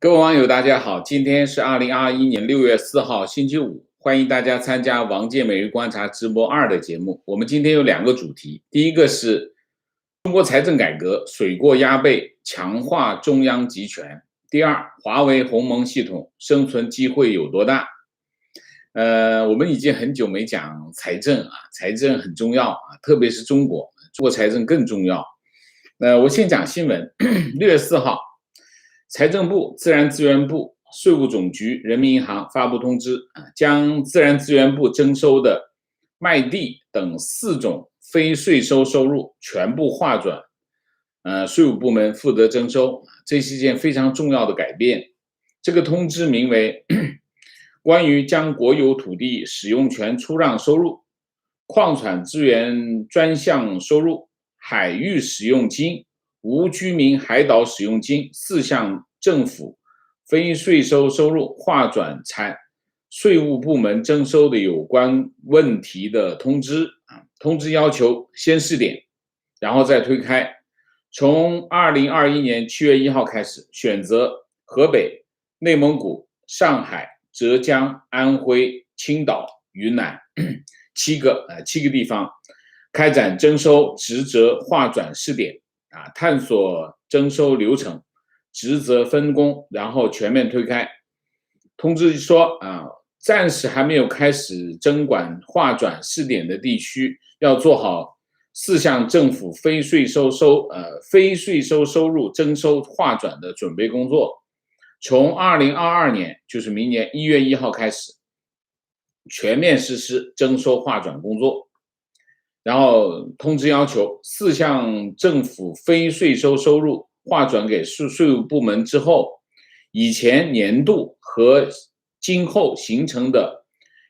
各位网友，大家好，今天是2021年6月4号，星期五，欢迎大家参加王健每日观察直播2的节目。我们今天有2个主题，第一个是中国财政改革水过鸭背，强化中央集权；第二，华为鸿蒙系统生存机会有多大？我们已经很久没讲财政啊，财政很重要啊，特别是中国财政更重要。我先讲新闻，6月4号。财政部、自然资源部、税务总局、人民银行发布通知，将自然资源部征收的卖地等4种非税收收入全部划转，税务部门负责征收。这是一件非常重要的改变。这个通知名为《关于将国有土地使用权出让收入、矿产资源专项收入、海域使用金、无居民海岛使用金4项政府非税收收入划转税务部门征收的有关问题的通知。通知要求先试点，然后再推开。从2021年7月1号开始，选择河北、内蒙古、上海、浙江、安徽、青岛、云南7个地方开展征收职责划转试点，探索征收流程、职责分工，然后全面推开。通知说，暂时还没有开始征管划转试点的地区，要做好4项政府非税收收入征收划转的准备工作。从2022年，就是明年1月1号开始，全面实施征收划转工作。然后通知要求4项政府非税收收入划转给税务部门之后，以前年度和今后形成的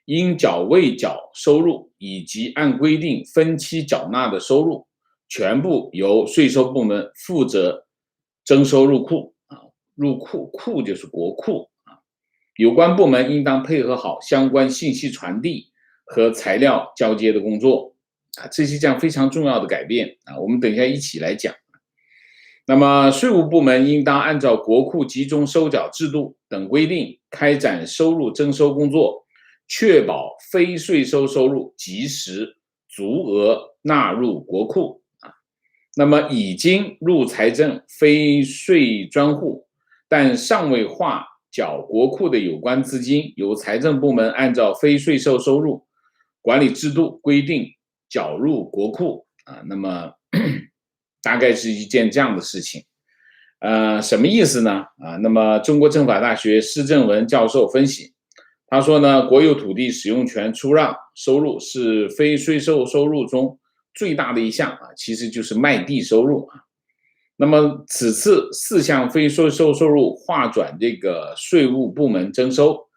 应缴未缴收入以及按规定分期缴纳的收入，全部由税收部门负责征收入库。入库，库就是国库。有关部门应当配合好相关信息传递和材料交接的工作。这是一项非常重要的改变，我们等一下一起来讲。那么税务部门应当按照国库集中收缴制度等规定开展收入征收工作，确保非税收收入及时足额纳入国库。那么已经入财政非税专户但尚未划缴国库的有关资金，由财政部门按照非税收收入管理制度规定缴入国库。那么大概是一件这样的事情。什么意思呢？那么中国政法大学施正文教授分析，他说呢，国有土地使用权出让收入是非税收收入中最大的一项，其实就是卖地收入。那么此次4项非税收收入划转这个税务部门征收，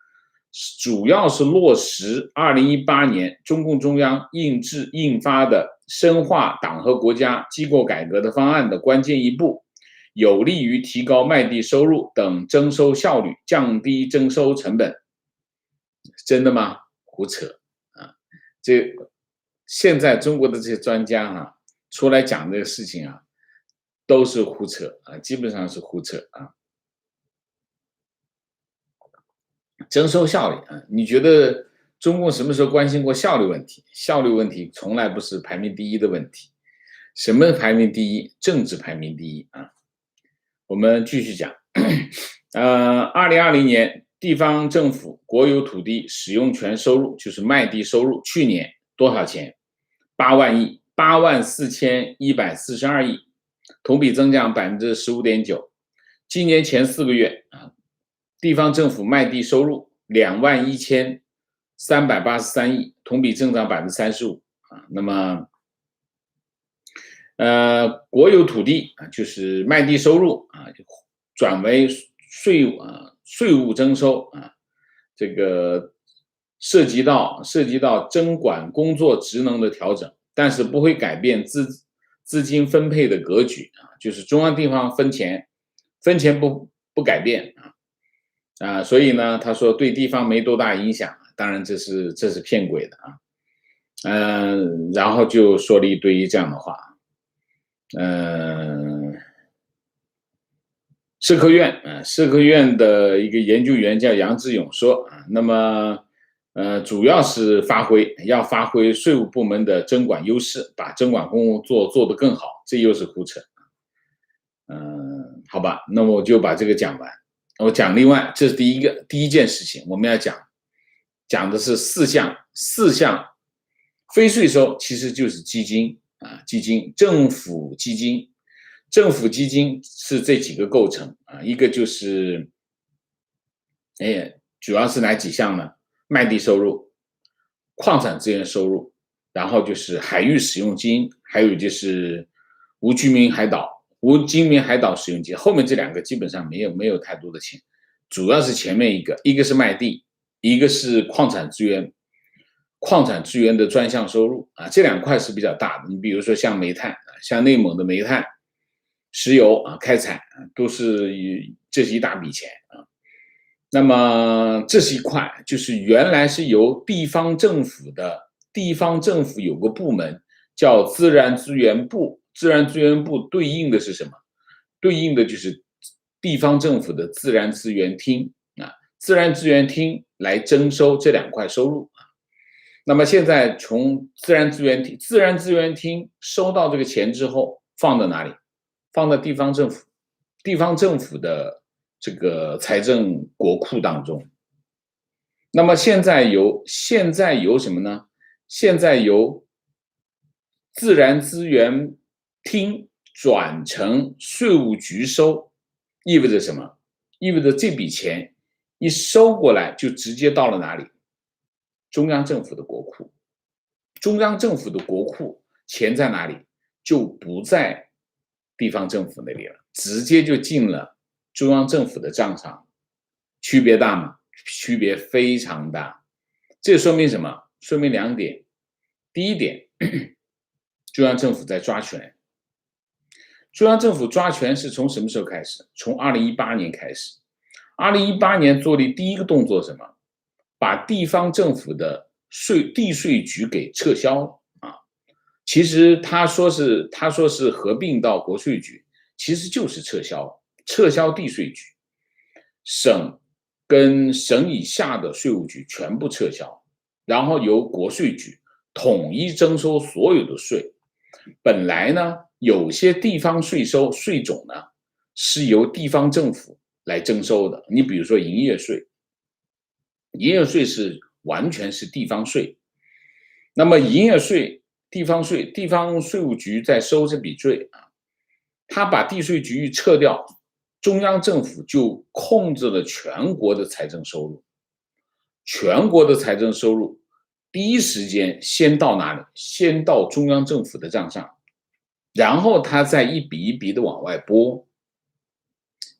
主要是落实2018年中共中央印发的深化党和国家机构改革的方案的关键一步，有利于提高卖地收入等征收效率，降低征收成本。真的吗？胡扯现在中国的这些专家出来讲这个事情都是胡扯基本上是胡扯征收效率你觉得中共什么时候关心过效率问题？效率问题从来不是排名第一的问题。什么排名第一？政治排名第一我们继续讲。2020年地方政府国有土地使用权收入，就是卖地收入，去年多少钱？8万亿，84142亿，同比增长15.9%。今年前4个月地方政府卖地收入21383亿，同比增长35%。那么国有土地就是卖地收入转为税务征收这个涉及到征管工作职能的调整，但是不会改变资金分配的格局就是中央地方分钱不改变所以呢，他说对地方没多大影响，当然这是骗鬼的然后就说了一堆这样的话。社科院社科院的一个研究员叫杨志勇说那么主要是要发挥税务部门的征管优势，把征管工作做得更好，这又是胡扯。好吧，那么我就把这个讲完。我讲另外，这是第一件事情，我们要讲的是四项非税收，其实就是基金政府基金。政府基金是这几个构成一个就是主要是哪几项呢？卖地收入、矿产资源收入，然后就是海域使用金，还有就是无居民海岛使用金。后面这两个基本上没有太多的钱，主要是前面一个是卖地，一个是矿产资源的专项收入这两块是比较大的。你比如说像煤炭，像内蒙的煤炭、石油开采这是一大笔钱那么这是一块，就是原来是由地方政府有个部门叫自然资源部，对应的是什么？对应的就是地方政府的自然资源厅自然资源厅来征收这两块收入那么现在从自然资源厅收到这个钱之后，放到哪里？放到地方政府的这个财政国库当中。那么现在由什么呢？现在由自然资源厅转成税务局收，意味着什么？意味着这笔钱一收过来就直接到了哪里？中央政府的国库。中央政府的国库钱在哪里？就不在地方政府那里了，直接就进了中央政府的账上。区别大吗？区别非常大。这说明什么？说明两点。第一点，中央政府在抓权。中央政府抓权是从什么时候开始？从2018年开始。2018年做的第一个动作是什么？把地方政府的地税局给撤销了其实他说是合并到国税局，其实就是撤销地税局，省跟省以下的税务局全部撤销，然后由国税局统一征收所有的税。本来呢，有些地方税种呢是由地方政府来征收的，你比如说营业税是完全是地方税。那么营业税、地方税务局在收这笔税他把地税局一撤掉，中央政府就控制了全国的财政收入。全国的财政收入第一时间先到哪里？先到中央政府的账上，然后他再一笔一笔的往外拨。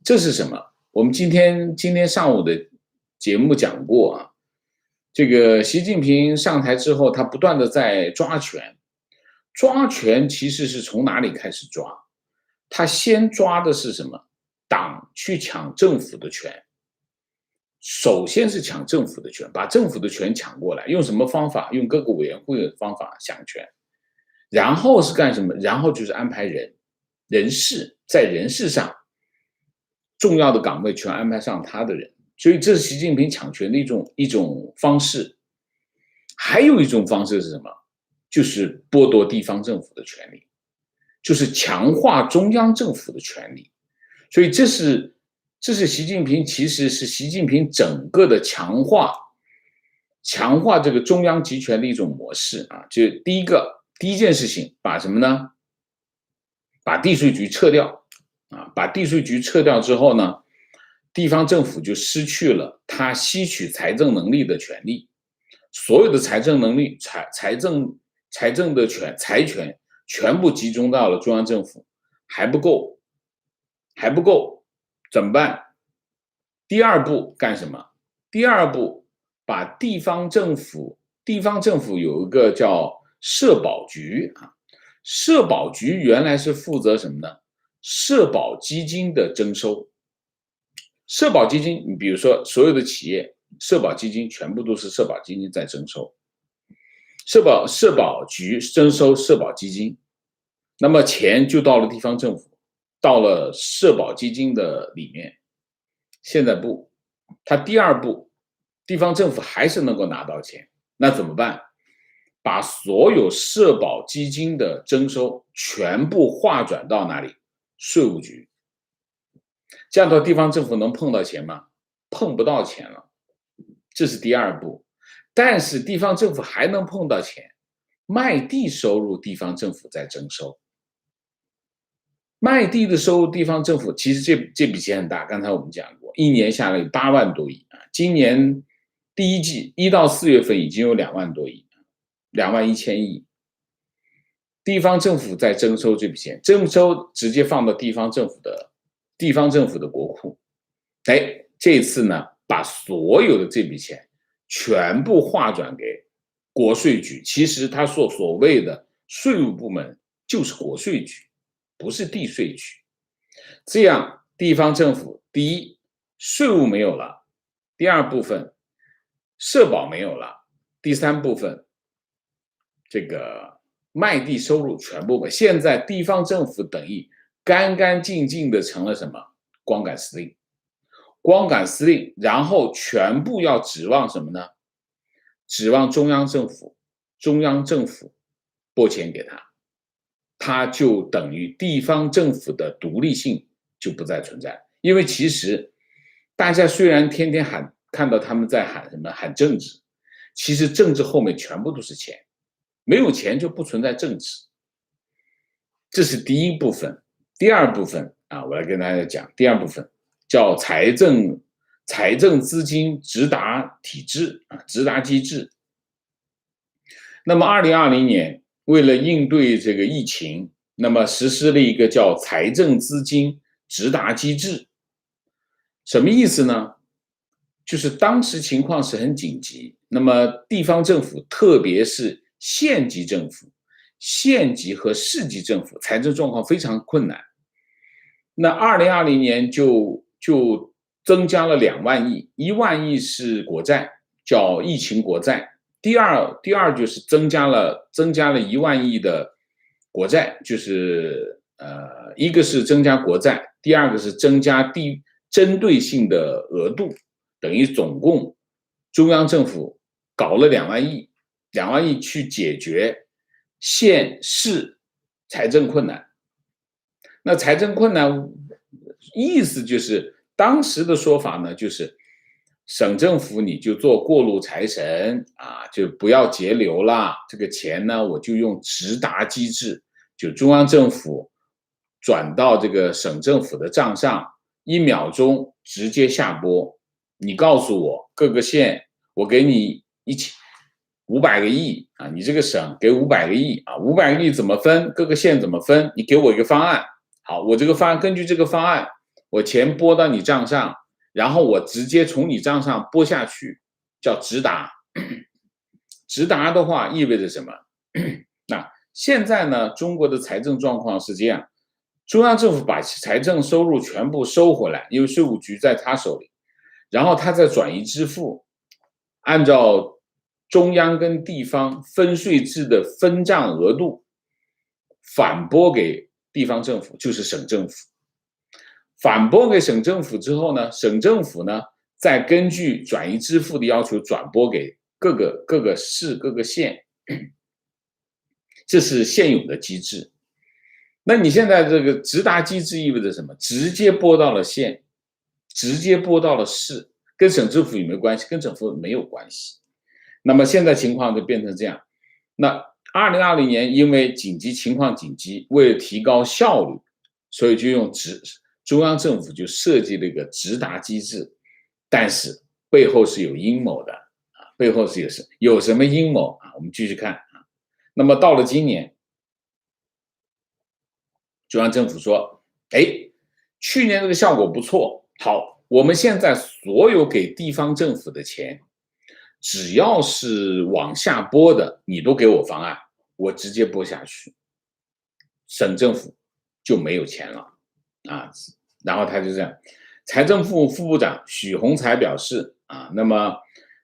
这是什么？我们今天上午的节目讲过这个习近平上台之后，他不断的在抓权。抓权其实是从哪里开始抓？他先抓的是什么？党去抢政府的权。首先是抢政府的权，把政府的权抢过来，用什么方法？用各个委员会的方法抢权。然后是干什么？然后就是安排人事，在人事上重要的岗位全安排上他的人。所以这是习近平抢权的一种方式。还有一种方式是什么？就是剥夺地方政府的权利，就是强化中央政府的权利。所以这是习近平，其实是习近平整个的强化这个中央集权的一种模式就第一件事情，把什么呢？把地税局撤掉把地税局撤掉之后呢，地方政府就失去了他吸取财政能力的权利。所有的财政能力、财政的财权全部集中到了中央政府，还不够，怎么办？第二步干什么？第二步把地方政府有一个叫社保局社保局原来是负责什么呢？社保基金的征收。社保基金，你比如说所有的企业社保基金全部都是社保基金在征收，社保局征收社保基金，那么钱就到了地方政府，到了社保基金的里面。现在不，它第二步，地方政府还是能够拿到钱，那怎么办？把所有社保基金的征收全部划转到哪里？税务局。这样的地方政府能碰到钱吗？碰不到钱了，这是第二步。但是地方政府还能碰到钱，卖地收入地方政府在征收。卖地的收入地方政府其实这笔钱很大，刚才我们讲过，一年下来有8万多亿啊。今年第一季1到4月份已经有2万多亿，2万1千亿。地方政府在征收这笔钱，征收直接放到地方政府的国库。这次呢，把所有的这笔钱全部划转给国税局。其实他所谓的税务部门就是国税局，不是地税局。这样地方政府第一，税务没有了；第二部分，社保没有了；第三部分，这个卖地收入全部没。现在地方政府等于干干净净的成了什么？光杆司令。光杆司令，然后全部要指望什么呢？指望中央政府，中央政府拨钱给他，他就等于地方政府的独立性就不再存在。因为其实大家虽然天天看到他们在喊什么喊政治，其实政治后面全部都是钱，没有钱就不存在政治。这是第一部分。第二部分啊，我来跟大家讲第二部分。叫财政资金直达体制啊，直达机制。那么2020年为了应对这个疫情，那么实施了一个叫财政资金直达机制。什么意思呢？就是当时情况是很紧急，那么地方政府，特别是县级政府、县级和市级政府财政状况非常困难。那2020年就增加了2万亿，1万亿是国债，叫疫情国债。第二就是增加了1万亿的国债，就是一个是增加国债，第二个是增加针对性的额度，等于总共中央政府搞了2万亿，2万亿去解决县市财政困难。那财政困难意思就是当时的说法呢，就是省政府你就做过路财神啊，就不要节流啦，这个钱呢我就用直达机制，就中央政府转到这个省政府的账上，1秒钟直接下拨。你告诉我各个县，我给你500个亿啊，你这个省给500个亿啊，500个亿怎么分？各个县怎么分？你给我一个方案。好，我这个方案根据这个方案，我钱拨到你账上，然后我直接从你账上拨下去，叫直达。直达的话意味着什么？那现在呢，中国的财政状况是这样，中央政府把财政收入全部收回来，因为税务局在他手里，然后他再转移支付，按照中央跟地方分税制的分账额度反拨给地方政府，就是省政府。反拨给省政府之后呢，省政府呢再根据转移支付的要求转拨给各个市各个县，这是现有的机制。那你现在这个直达机制意味着什么？直接拨到了县，直接拨到了市，跟省政府有没有关系？跟省府没有关系。那么现在情况就变成这样。那2020年因为情况紧急，为了提高效率，所以就用中央政府就设计了一个直达机制，但是背后是有阴谋的啊，背后是有什么阴谋啊？我们继续看啊。那么到了今年，中央政府说，去年这个效果不错，好，我们现在所有给地方政府的钱，只要是往下拨的，你都给我方案，我直接拨下去，省政府就没有钱了啊。然后他就这样，财政部副部长许宏才表示啊，那么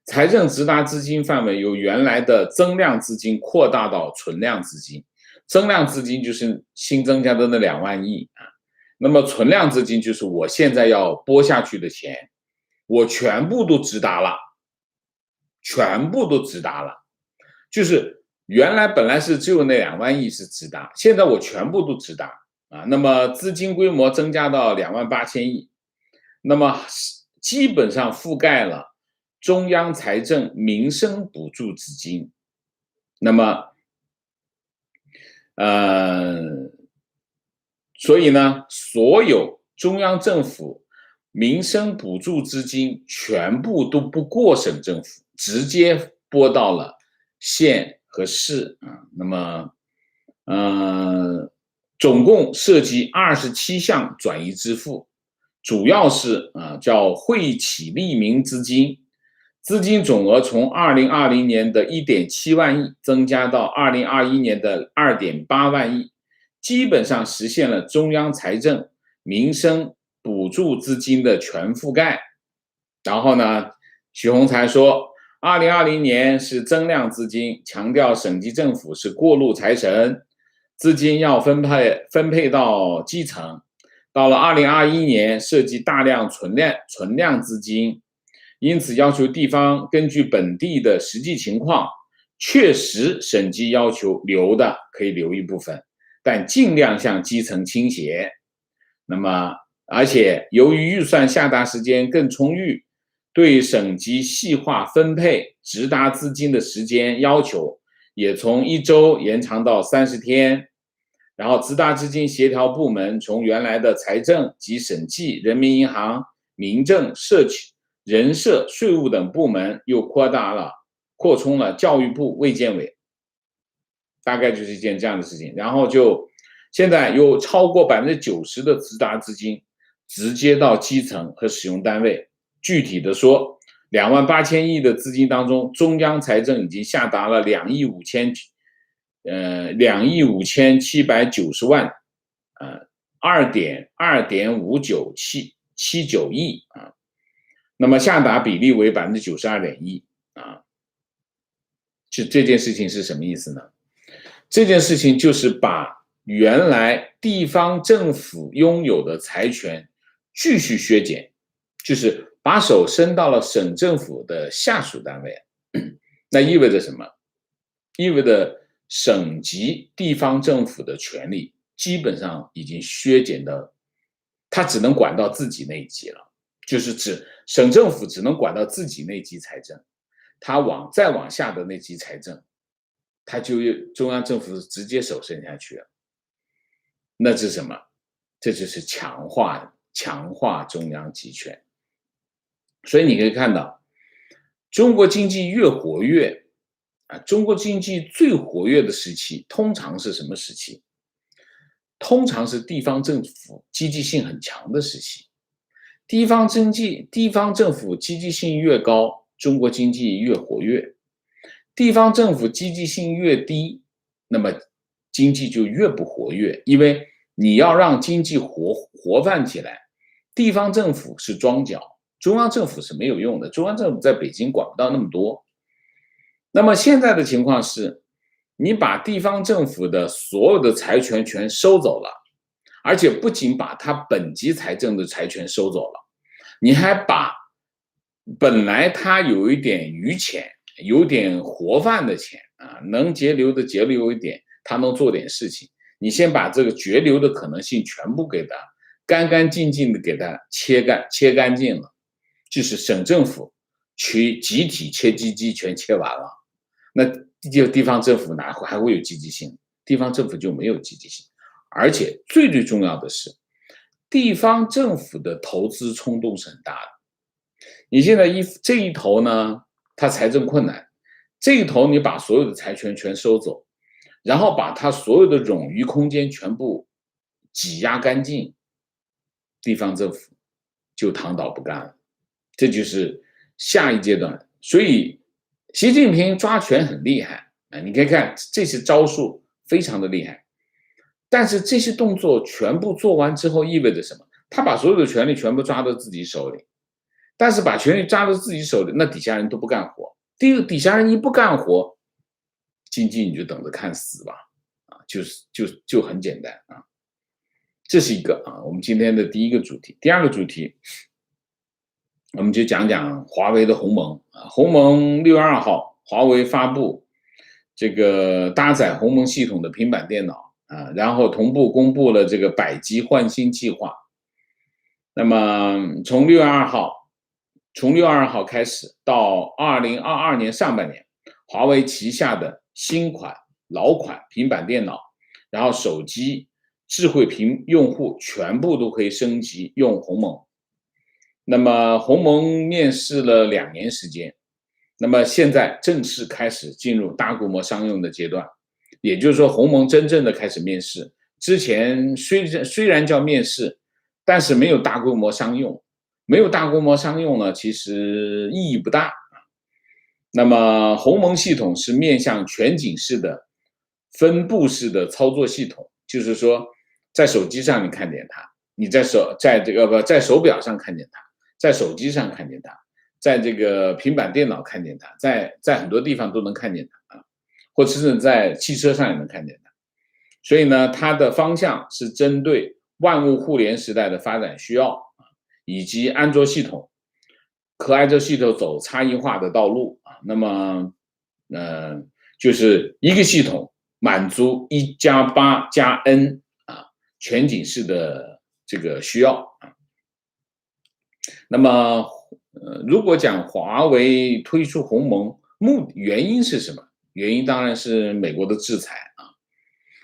财政直达资金范围由原来的增量资金扩大到存量资金，增量资金就是新增加的那2万亿啊，那么存量资金就是我现在要拨下去的钱，我全部都直达了，全部都直达了。就是原来本来是只有那2万亿是直达，现在我全部都直达啊。那么资金规模增加到28000亿，那么基本上覆盖了中央财政民生补助资金。那么所以呢，所有中央政府民生补助资金全部都不过省政府，直接拨到了县和市啊。那么，总共涉及27项转移支付，主要是叫惠企利民资金，资金总额从2020年的1.7万亿增加到2021年的2.8万亿。基本上实现了中央财政民生补助资金的全覆盖。然后呢，许宏才说，2020年是增量资金，强调省级政府是过路财神，资金要分配到基层。到了2021年，涉及大量存量资金，因此要求地方根据本地的实际情况，确实省级要求留的可以留一部分，但尽量向基层倾斜。那么，而且由于预算下达时间更充裕，对省级细化分配直达资金的时间要求也从1周延长到30天。然后直达资金协调部门从原来的财政及审计、人民银行、民政、社区、人社、税务等部门又扩充了教育部、卫健委。大概就是一件这样的事情。然后就现在有超过90%的直达资金直接到基层和使用单位。具体的说，28000亿的资金当中，中央财政已经下达了2亿5790万2.5979亿啊。那么下达比例为92.1%啊。这件事情是什么意思呢？这件事情就是把原来地方政府拥有的财权继续削减，就是把手伸到了省政府的下属单位。那意味着什么？意味着省级地方政府的权力基本上已经削减到，他只能管到自己那一级了，就是省政府只能管到自己那级财政，他再往下的那级财政，他就中央政府直接手伸下去了。那是什么？这就是强化中央集权。所以你可以看到，中国经济越活跃中国经济最活跃的时期通常是什么时期？通常是地方政府积极性很强的时期。地方政府积极性越高，中国经济越活跃。地方政府积极性越低，那么经济就越不活跃。因为你要让经济活泛起来，地方政府是庄脚，中央政府是没有用的。中央政府在北京管不到那么多。那么现在的情况是，你把地方政府的所有的财权全收走了，而且不仅把它本级财政的财权收走了，你还把本来它有一点余钱，有点活泛的钱能节流的节流一点，它能做点事情，你先把这个绝流的可能性全部给它干干净净的给它切干净了，就是省政府集体切鸡鸡全切完了，那地方政府哪还会有积极性？地方政府就没有积极性。而且最重要的是，地方政府的投资冲动是很大的。你现在这一头呢，它财政困难，这一头你把所有的财权全收走，然后把它所有的冗余空间全部挤压干净，地方政府就躺倒不干了。这就是下一阶段。所以习近平抓权很厉害你可以看这些招数非常的厉害。但是这些动作全部做完之后意味着什么？他把所有的权力全部抓到自己手里，但是把权力抓到自己手里，那底下人都不干活。底下人一不干活，经济你就等着看死吧就很简单这是一个我们今天的第一个主题。第二个主题，我们就讲讲华为的鸿蒙鸿蒙6月2号，华为发布这个搭载鸿蒙系统的平板电脑然后同步公布了这个100机换新计划。那么从6月2号开始到2022年上半年，华为旗下的新款、老款平板电脑，然后手机、智慧屏用户全部都可以升级用鸿蒙。那么鸿蒙面世了2年时间，那么现在正式开始进入大规模商用的阶段，也就是说鸿蒙真正的开始面世。之前虽然叫面世，但是没有大规模商用，没有大规模商用呢，其实意义不大。那么鸿蒙系统是面向全景式的分布式的操作系统，就是说在手机上你看见它，你在手表上看见它，在手机上看见它，在这个平板电脑看见它，在很多地方都能看见它或者是在汽车上也能看见它。所以呢，它的方向是针对万物互联时代的发展需要以及安卓系统和安卓系统走差异化的道路那么就是一个系统满足1+8+N全景式的这个需要那么如果讲华为推出鸿蒙原因是什么？原因当然是美国的制裁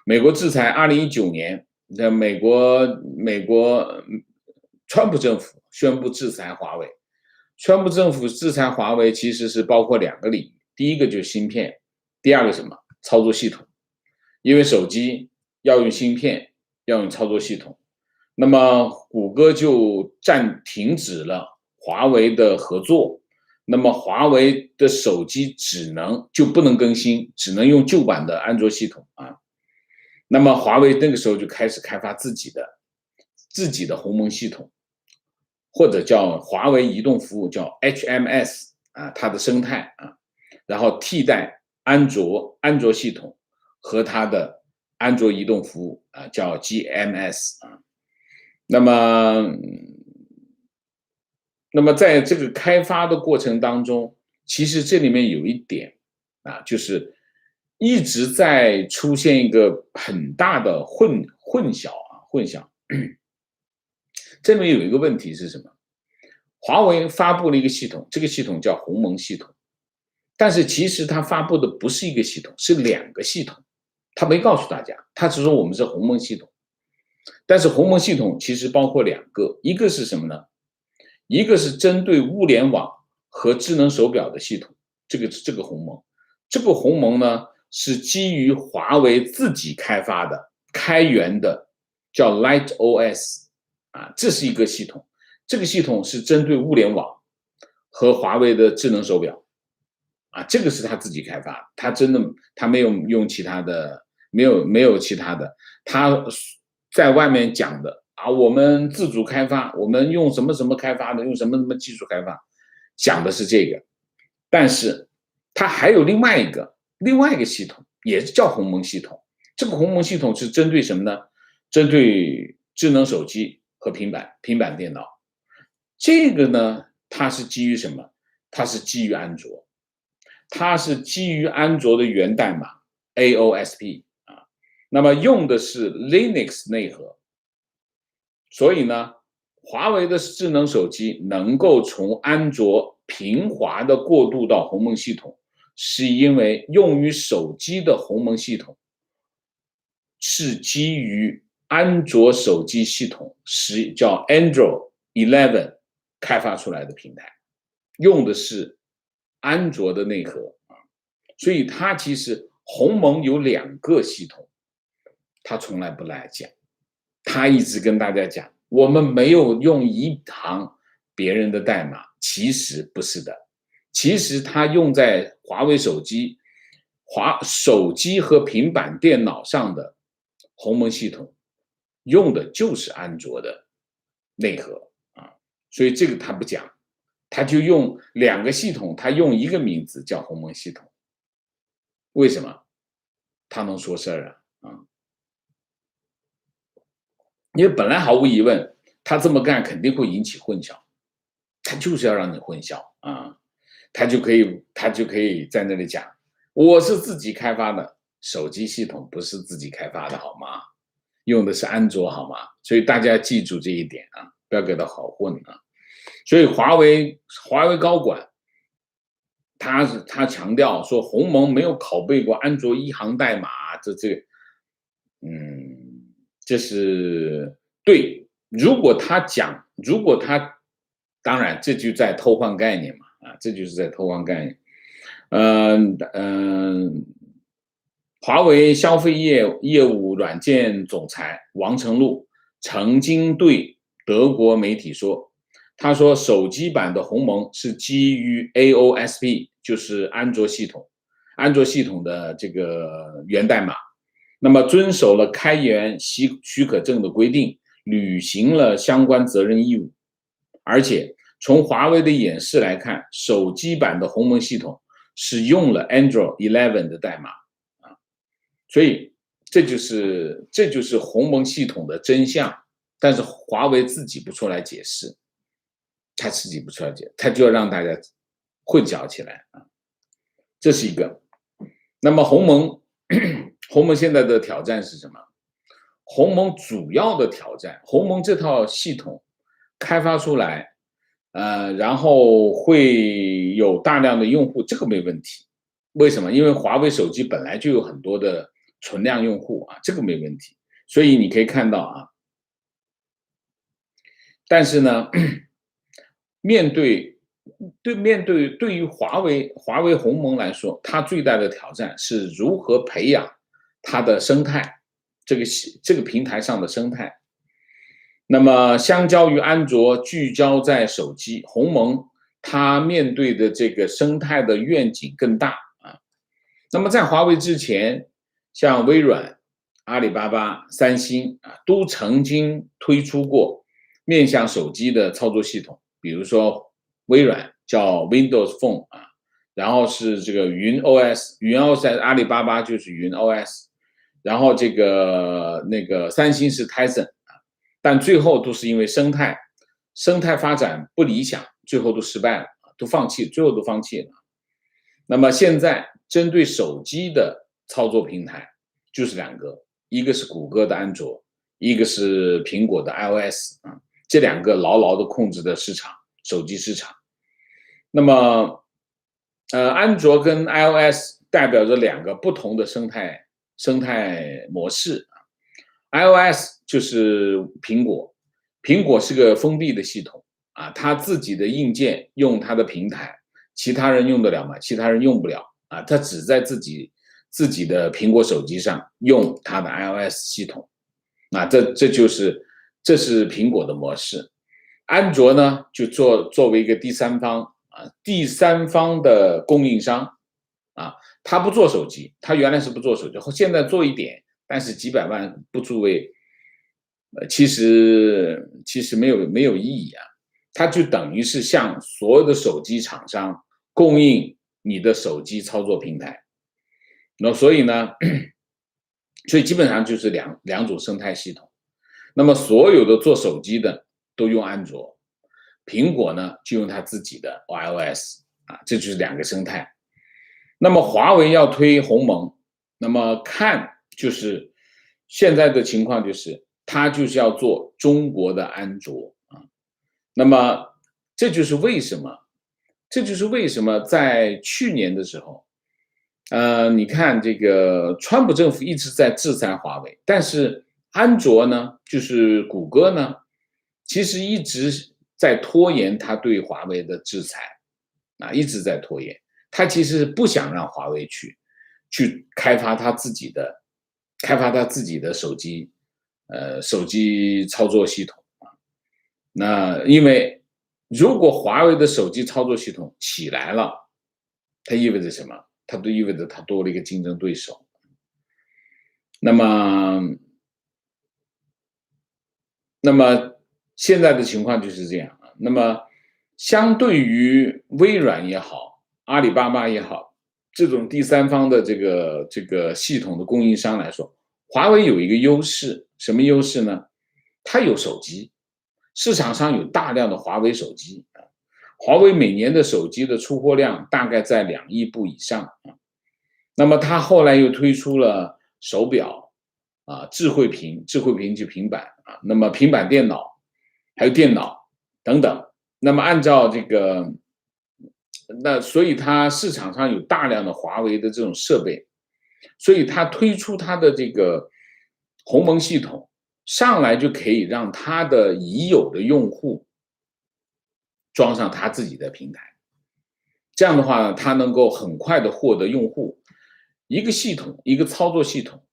美国制裁2019年的美国川普政府宣布制裁华为。川普政府制裁华为其实是包括2个领域，第一个就是芯片，第二个什么？操作系统。因为手机要用芯片，要用操作系统，那么谷歌就停止了华为的合作，那么华为的手机就不能更新，只能用旧版的安卓系统那么华为那个时候就开始开发自己的鸿蒙系统，或者叫华为移动服务，叫 HMS 它的生态然后替代安卓系统和它的安卓移动服务叫 GMS 那么在这个开发的过程当中，其实这里面有一点就是一直在出现一个很大的混淆。这里面有一个问题是什么？华为发布了一个系统，这个系统叫鸿蒙系统，但是其实它发布的不是一个系统，是2个系统。他没告诉大家，他只说我们是鸿蒙系统。但是鸿蒙系统其实包括2个，一个是什么呢？一个是针对物联网和智能手表的系统，这个鸿蒙。这个鸿蒙呢是基于华为自己开发的开源的，叫 LightOS这是一个系统。这个系统是针对物联网和华为的智能手表这个是他自己开发，他没有用其他的，没有其他的，他在外面讲的我们自主开发，我们用什么什么开发的，用什么什么技术开发，讲的是这个。但是它还有另外一个系统，也是叫鸿蒙系统。这个鸿蒙系统是针对什么呢？针对智能手机和平板电脑。这个呢，它是基于什么？它是基于安卓，它是基于安卓的源代码 AOSP 那么用的是 Linux 内核。所以呢，华为的智能手机能够从安卓平滑的过渡到鸿蒙系统，是因为用于手机的鸿蒙系统是基于安卓手机系统叫 Android 11开发出来的平台，用的是安卓的内核所以它其实鸿蒙有2个系统，他从来不来讲，他一直跟大家讲，我们没有用一行别人的代码，其实不是的，其实他用在华为手机和平板电脑上的鸿蒙系统，用的就是安卓的内核所以这个他不讲，他就用2个系统，他用一个名字叫鸿蒙系统。为什么？他能说事儿因为本来毫无疑问，他这么干肯定会引起混淆，他就是要让你混淆啊，他就可以在那里讲，我是自己开发的手机系统，不是自己开发的好吗？用的是安卓好吗？所以大家记住这一点啊，不要给他搞混啊。所以华为高管他强调说，鸿蒙没有拷贝过安卓一行代码，这是对。如果他当然这就在偷换概念嘛，这就是在偷换概念。华为消费业务软件总裁王成禄曾经对德国媒体说，他说手机版的鸿蒙是基于 AOSP， 就是安卓系统的这个源代码，那么遵守了开源许可证的规定，履行了相关责任义务。而且从华为的演示来看，手机版的鸿蒙系统使用了 Android 11的代码所以这就是鸿蒙系统的真相，但是华为自己不出来解释，他自己不出来解释，他就要让大家混淆起来啊，这是一个。那么鸿蒙现在的挑战是什么？鸿蒙主要的挑战，鸿蒙这套系统开发出来，然后会有大量的用户，这个没问题。为什么？因为华为手机本来就有很多的存量用户啊，这个没问题。所以你可以看到啊，但是呢，对于华为鸿蒙来说，它最大的挑战是如何培养它的生态，这个平台上的生态。那么，相较于安卓聚焦在手机，鸿蒙它面对的这个生态的愿景更大啊。那么在华为之前，像微软、阿里巴巴、三星啊，都曾经推出过面向手机的操作系统，比如说微软叫 Windows Phone 啊，然后是这个云 OS，阿里巴巴就是云 OS，然后那个三星是 Tizen 啊，但最后都是因为生态发展不理想，最后都失败了，最后都放弃了。那么现在针对手机的操作平台就是两个，一个是谷歌的安卓，一个是苹果的 iOS 啊，这两个牢牢的控制的手机市场。那么，安卓跟 iOS 代表着两个不同的生态模式。iOS 就是苹果是个封闭的系统啊，它自己的硬件用它的平台，其他人用得了吗？其他人用不了啊，它只在自己的苹果手机上用它的 iOS 系统啊，这是苹果的模式。安卓呢，就作为一个第三方的供应商啊，他不做手机，他原来是不做手机，现在做一点，但是几百万不足为，其实没有意义啊，它就等于是向所有的手机厂商供应你的手机操作平台，那所以呢，所以基本上就是两种生态系统，那么所有的做手机的都用安卓。苹果呢就用它自己的 iOS 啊，这就是两个生态。那么华为要推鸿蒙，那么就是现在的情况就是它就是要做中国的安卓啊。那么这就是为什么在去年的时候，你看这个川普政府一直在制裁华为，但是安卓呢，就是谷歌呢，其实一直在拖延他对华为的制裁，一直在拖延。他其实不想让华为去开发他自己的手机操作系统啊。那因为如果华为的手机操作系统起来了，它意味着什么？它都意味着它多了一个竞争对手。那么现在的情况就是这样啊。那么相对于微软也好，阿里巴巴也好，这种第三方的这个系统的供应商来说，华为有一个优势，什么优势呢？它有手机，市场上有大量的华为手机啊，华为每年的手机的出货量大概在2亿部以上啊。那么它后来又推出了手表啊，智慧屏就平板啊，那么平板电脑还有电脑等等。那么按照这个，那所以它市场上有大量的华为的这种设备，所以它推出它的这个鸿蒙系统，上来就可以让它的已有的用户装上它自己的平台。这样的话呢，它能够很快的获得用户。一个系统，一个操作系统，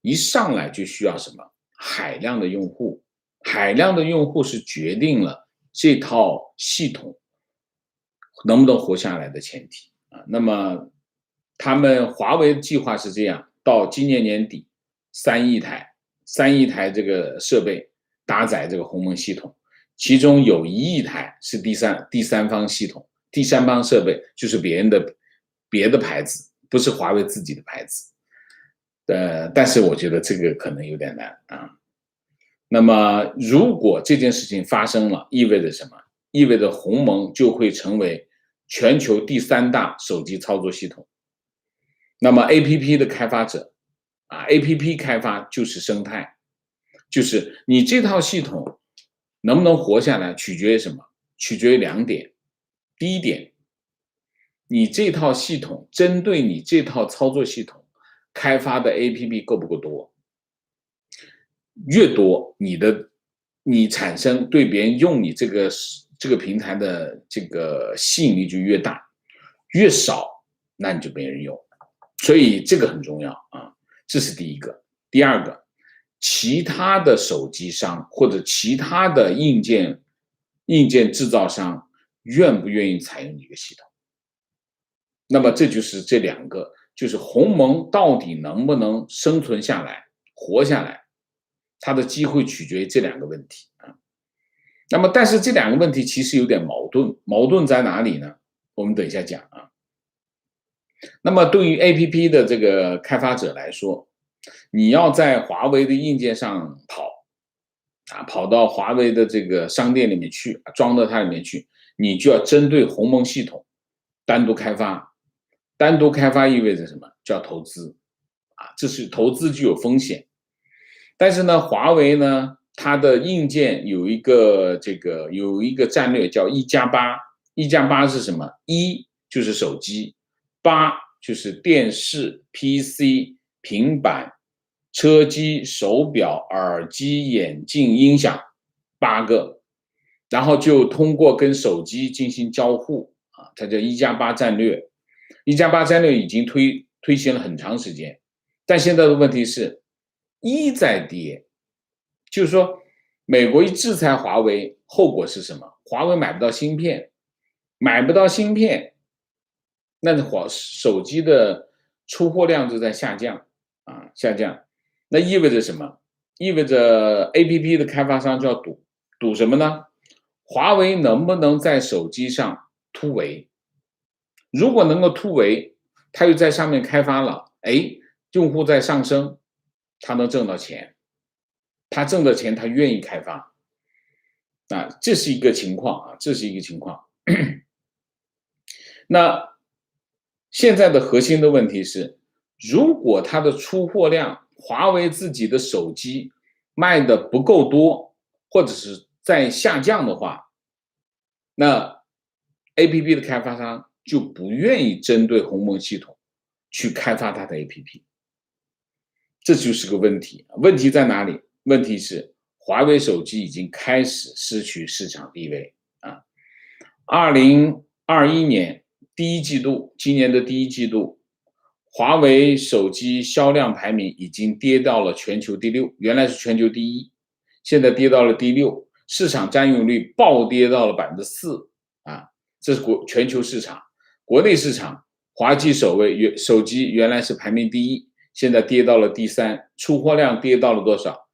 一上来就需要什么？海量的用户，海量的用户是决定了这套系统能不能活下来的前提啊。那么，他们华为的计划是这样：到今年年底，3亿台这个设备搭载这个鸿蒙系统，其中有1亿台是第三方系统。第三方设备就是别的牌子，不是华为自己的牌子。但是我觉得这个可能有点难啊。那么如果这件事情发生了，意味着什么？意味着鸿蒙就会成为全球第3大手机操作系统。那么 APP 的开发者啊 ，APP 开发就是生态，就是你这套系统能不能活下来，取决于什么？取决于2点。第一点，你这套系统针对你这套操作系统开发的 APP 够不够多？越多，你产生对别人用你这个平台的这个吸引力就越大，越少那你就没人用，所以这个很重要啊，这是第一个。第二个，其他的手机商或者其他的硬件制造商愿不愿意采用你的系统？那么这就是这2个，就是鸿蒙到底能不能生存下来、活下来，它的机会取决于这2个问题啊。那么，但是这2个问题其实有点矛盾，矛盾在哪里呢？我们等一下讲啊。那么对于 APP 的这个开发者来说，你要在华为的硬件上跑到华为的这个商店里面去，装到它里面去，你就要针对鸿蒙系统单独开发。单独开发意味着什么？叫投资啊，这是投资具有风险。但是呢，华为呢，它的硬件有一个战略叫1+8。1+8是什么？1就是手机，8就是电视、PC、平板、车机、手表、耳机、眼镜、音响，8个，然后就通过跟手机进行交互啊，它叫1+8战略。1+8战略已经推行了很长时间，但现在的问题是1在跌，就是说美国一制裁华为，后果是什么？华为买不到芯片，那手机的出货量就在下降啊，下降。那意味着什么？意味着 APP 的开发商就要赌什么呢？华为能不能在手机上突围？如果能够突围，他又在上面开发了，用户在上升，他能挣到钱，他挣的钱他愿意开发，啊，这是一个情况啊，这是一个情况。那现在的核心的问题是，如果它的出货量，华为自己的手机卖的不够多，或者是在下降的话，那 APP 的开发商就不愿意针对鸿蒙系统去开发它的 APP， 这就是个问题。问题在哪里？问题是华为手机已经开始失去市场地位啊。2021年第一季度，今年的第一季度，华为手机销量排名已经跌到了全球第6，原来是全球第1，现在跌到了第6，市场占有率暴跌到了4%啊，这是全球市场。国内市场，华基手机原来是排名第1，现在跌到了第3，出货量跌到了多少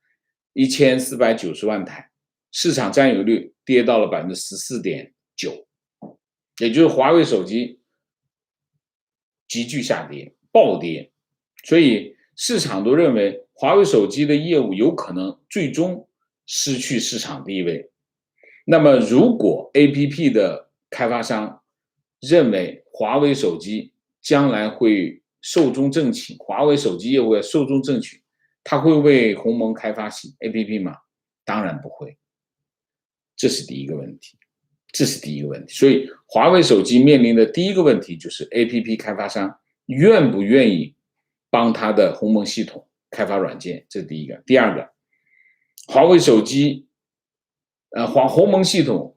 ？1490万台，市场占有率跌到了14.9%，也就是华为手机急剧下跌，暴跌，所以市场都认为华为手机的业务有可能最终失去市场地位。那么如果 APP 的开发商认为华为手机将来会寿终正寝，华为手机业务要寿终正寝，他会为鸿蒙开发APP 吗？当然不会。这是第一个问题，所以华为手机面临的第一个问题就是 APP 开发商愿不愿意帮他的鸿蒙系统开发软件，这是第一个。第二个，华为手机鸿蒙系统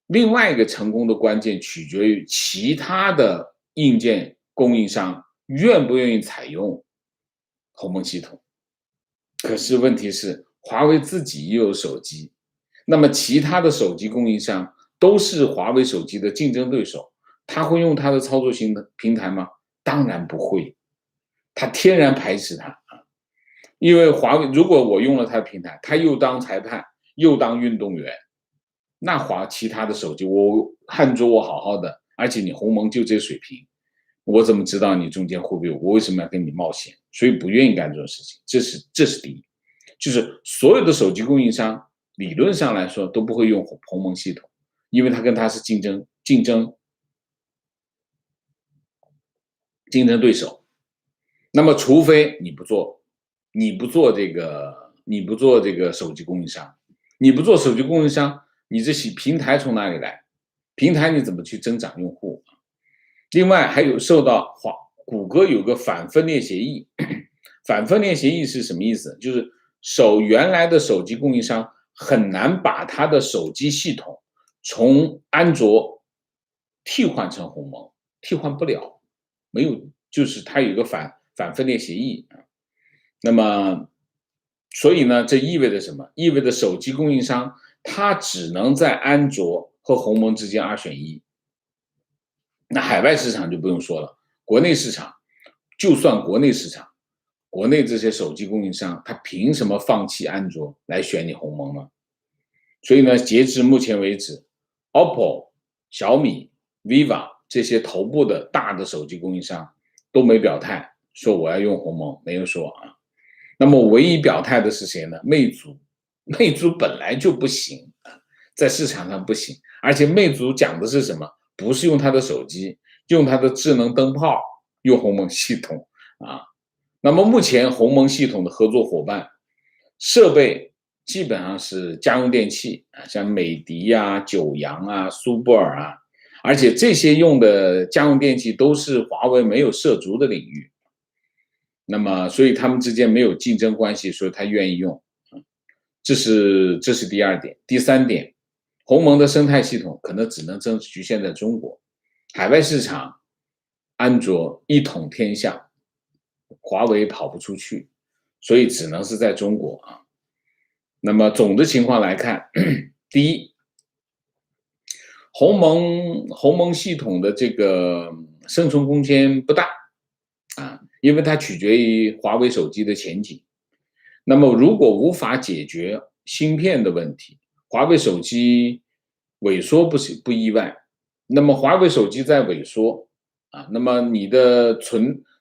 另外一个成功的关键取决于其他的硬件供应商愿不愿意采用鸿蒙系统。可是问题是，华为自己也有手机，那么其他的手机供应商都是华为手机的竞争对手，他会用他的操作型的平台吗？当然不会，他天然排斥它。因为华为如果我用了他的平台，他又当裁判又当运动员，那其他的手机我汉卓我好好的，而且你鸿蒙就这水平，我怎么知道你中间会不会我为什么要跟你冒险？所以不愿意干这种事情，这是第一。就是所有的手机供应商理论上来说都不会用鸿蒙系统，因为它跟它是竞争对手。那么除非你不做这个手机供应商，你不做手机供应商，你这些平台从哪里来？平台你怎么去增长用户？另外还有受到谷歌有个反分裂协议，反分裂协议是什么意思？就是原来的手机供应商很难把他的手机系统从安卓替换成鸿蒙，替换不了，没有，就是它有一个反分裂协议。那么所以呢，这意味着什么？意味着手机供应商它只能在安卓和鸿蒙之间2选1。那海外市场就不用说了，国内市场，就算国内市场，国内这些手机供应商，他凭什么放弃安卓来选你鸿蒙呢？所以呢，截至目前为止 ，OPPO、小米、vivo 这些头部的大的手机供应商都没表态，说我要用鸿蒙，没有说啊。那么唯一表态的是谁呢？魅族本来就不行，在市场上不行，而且魅族讲的是什么？不是用它的手机，用它的智能灯泡，用鸿蒙系统啊。那么目前鸿蒙系统的合作伙伴设备基本上是家用电器啊，像美的啊、九阳啊、苏泊尔啊，而且这些用的家用电器都是华为没有涉足的领域。那么，所以他们之间没有竞争关系，所以他愿意用。这是第二点。第三点，鸿蒙的生态系统可能只能局限在中国，海外市场，安卓一统天下，华为跑不出去，所以只能是在中国啊。那么总的情况来看，第一，鸿蒙系统的这个生存空间不大啊，因为它取决于华为手机的前景。那么如果无法解决芯片的问题，华为手机萎缩不意外。那么华为手机在萎缩啊，那么你的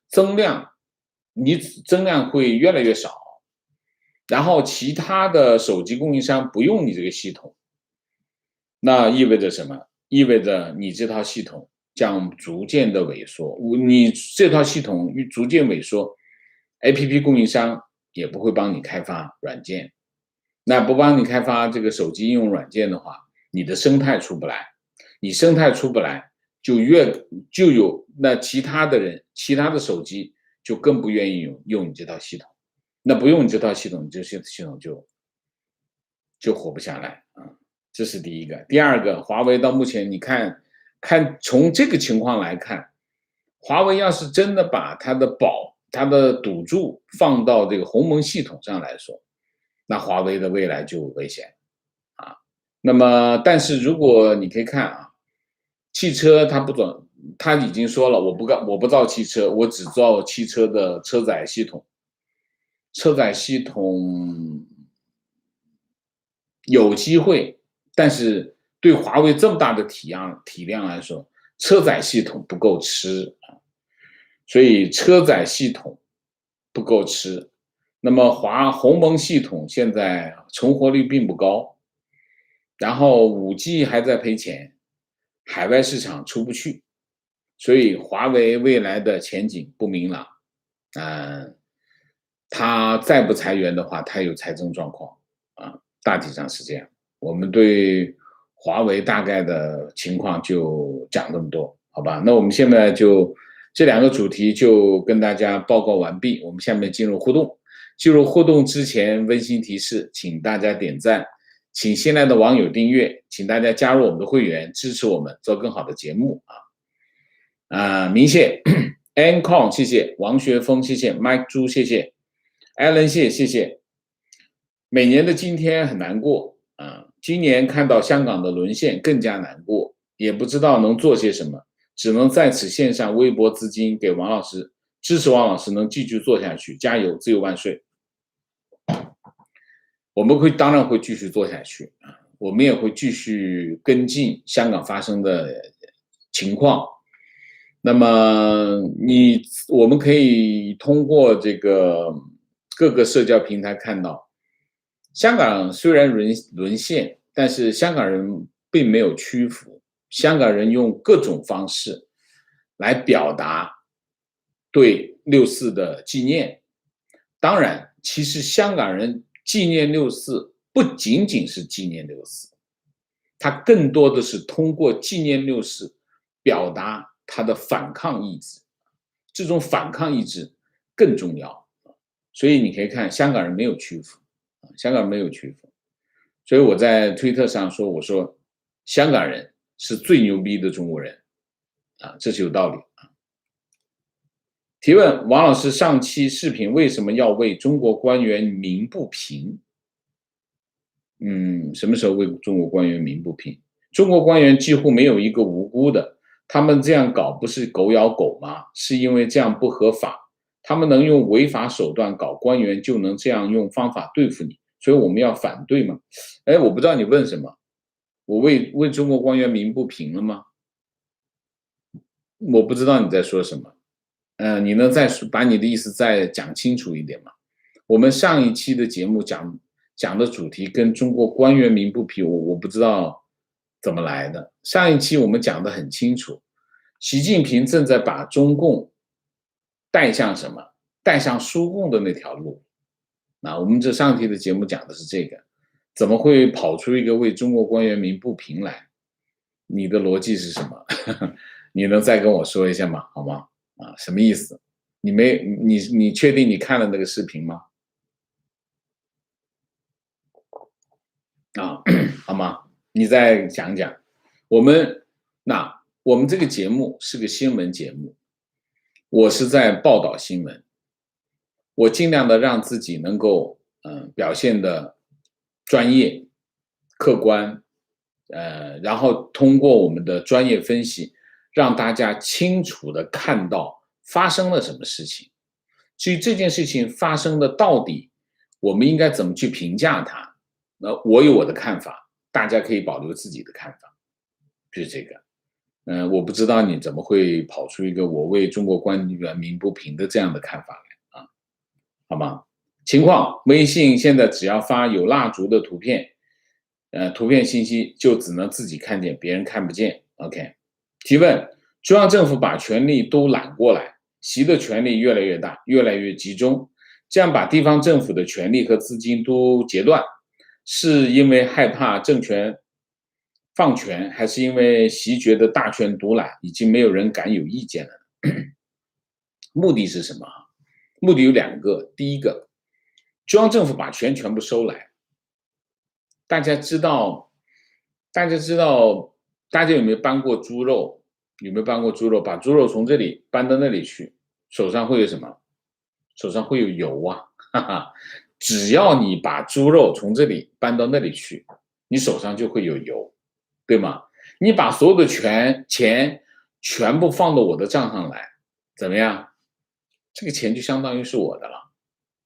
增量会越来越少，然后其他的手机供应商不用你这个系统，那意味着什么？意味着你这套系统将逐渐的萎缩。你这套系统逐渐萎缩 ，APP 供应商也不会帮你开发软件。那不帮你开发这个手机应用软件的话，你的生态出不来，你生态出不来，就有那其他的手机就更不愿意用你这套系统。那不用你这套系统，你这系统就活不下来啊。这是第一个。第二个，华为到目前你看从这个情况来看，华为要是真的把它的赌注放到这个鸿蒙系统上来说，那华为的未来就危险啊。那么但是如果你可以看啊，汽车它已经说了，我不造汽车，我只造汽车的车载系统。车载系统有机会，但是对华为这么大的体量来说，车载系统不够吃啊，所以车载系统不够吃。那么鸿蒙系统现在存活率并不高，然后5G 还在赔钱，海外市场出不去，所以华为未来的前景不明朗。它再不裁员的话，它有财政状况啊，大体上是这样。我们对华为大概的情况就讲这么多，好吧？那我们现在就这2个主题就跟大家报告完毕，我们下面进入互动。进入互动之前，温馨提示，请大家点赞，请新来的网友订阅，请大家加入我们的会员，支持我们做更好的节目明谢 Ancon 谢谢，王学峰谢谢， Mike 朱谢谢， Allen 谢谢。每年的今天很难过今年看到香港的沦陷更加难过，也不知道能做些什么，只能在此献上微薄资金给王老师，支持王老师能继续做下去，加油，自由万岁。我们当然会继续做下去我们也会继续跟进香港发生的情况。那么我们可以通过这个各个社交平台看到，香港虽然沦陷，但是香港人并没有屈服，香港人用各种方式来表达对6·4的纪念。当然，其实香港人纪念6·4不仅仅是纪念6·4，他更多的是通过纪念6·4表达他的反抗意志，这种反抗意志更重要。所以你可以看香港人没有屈服，香港人没有屈服。所以我在推特上说，我说香港人是最牛逼的中国人这是有道理提问：王老师上期视频为什么要为中国官员鸣不平？什么时候为中国官员鸣不平？中国官员几乎没有一个无辜的，他们这样搞不是狗咬狗吗？是因为这样不合法，他们能用违法手段搞官员，就能这样用方法对付你，所以我们要反对吗？我不知道你问什么，我为中国官员鸣不平了吗？我不知道你在说什么。你能再把你的意思再讲清楚一点吗？我们上一期的节目讲的主题跟中国官员鸣不平，我不知道怎么来的。上一期我们讲的很清楚，习近平正在把中共带向什么？带向输共的那条路。我们这上期的节目讲的是这个，怎么会跑出一个为中国官员鸣不平来？你的逻辑是什么？你能再跟我说一下吗？好吗？什么意思？你确定你看了那个视频吗？好吗？你再讲讲。我们这个节目是个新闻节目，我是在报道新闻，我尽量的让自己能够表现的专业、客观，然后通过我们的专业分析，让大家清楚的看到发生了什么事情。至于这件事情发生的到底，我们应该怎么去评价它？我有我的看法，大家可以保留自己的看法，就是这个。我不知道你怎么会跑出一个我为中国官员鸣不平的这样的看法来好吗？情况：微信现在只要发有蜡烛的图片，图片信息就只能自己看见，别人看不见。OK。提问：中央政府把权力都揽过来，习的权力越来越大，越来越集中，这样把地方政府的权力和资金都截断，是因为害怕政权放权，还是因为习觉得大权独揽，已经没有人敢有意见了？目的是什么？目的有2个。第一个，中央政府把权全部收来。大家有没有搬过猪肉？有没有搬过猪肉？把猪肉从这里搬到那里去，手上会有什么？手上会有油只要你把猪肉从这里搬到那里去，你手上就会有油，对吗？你把所有的钱全部放到我的账上来，怎么样？这个钱就相当于是我的了。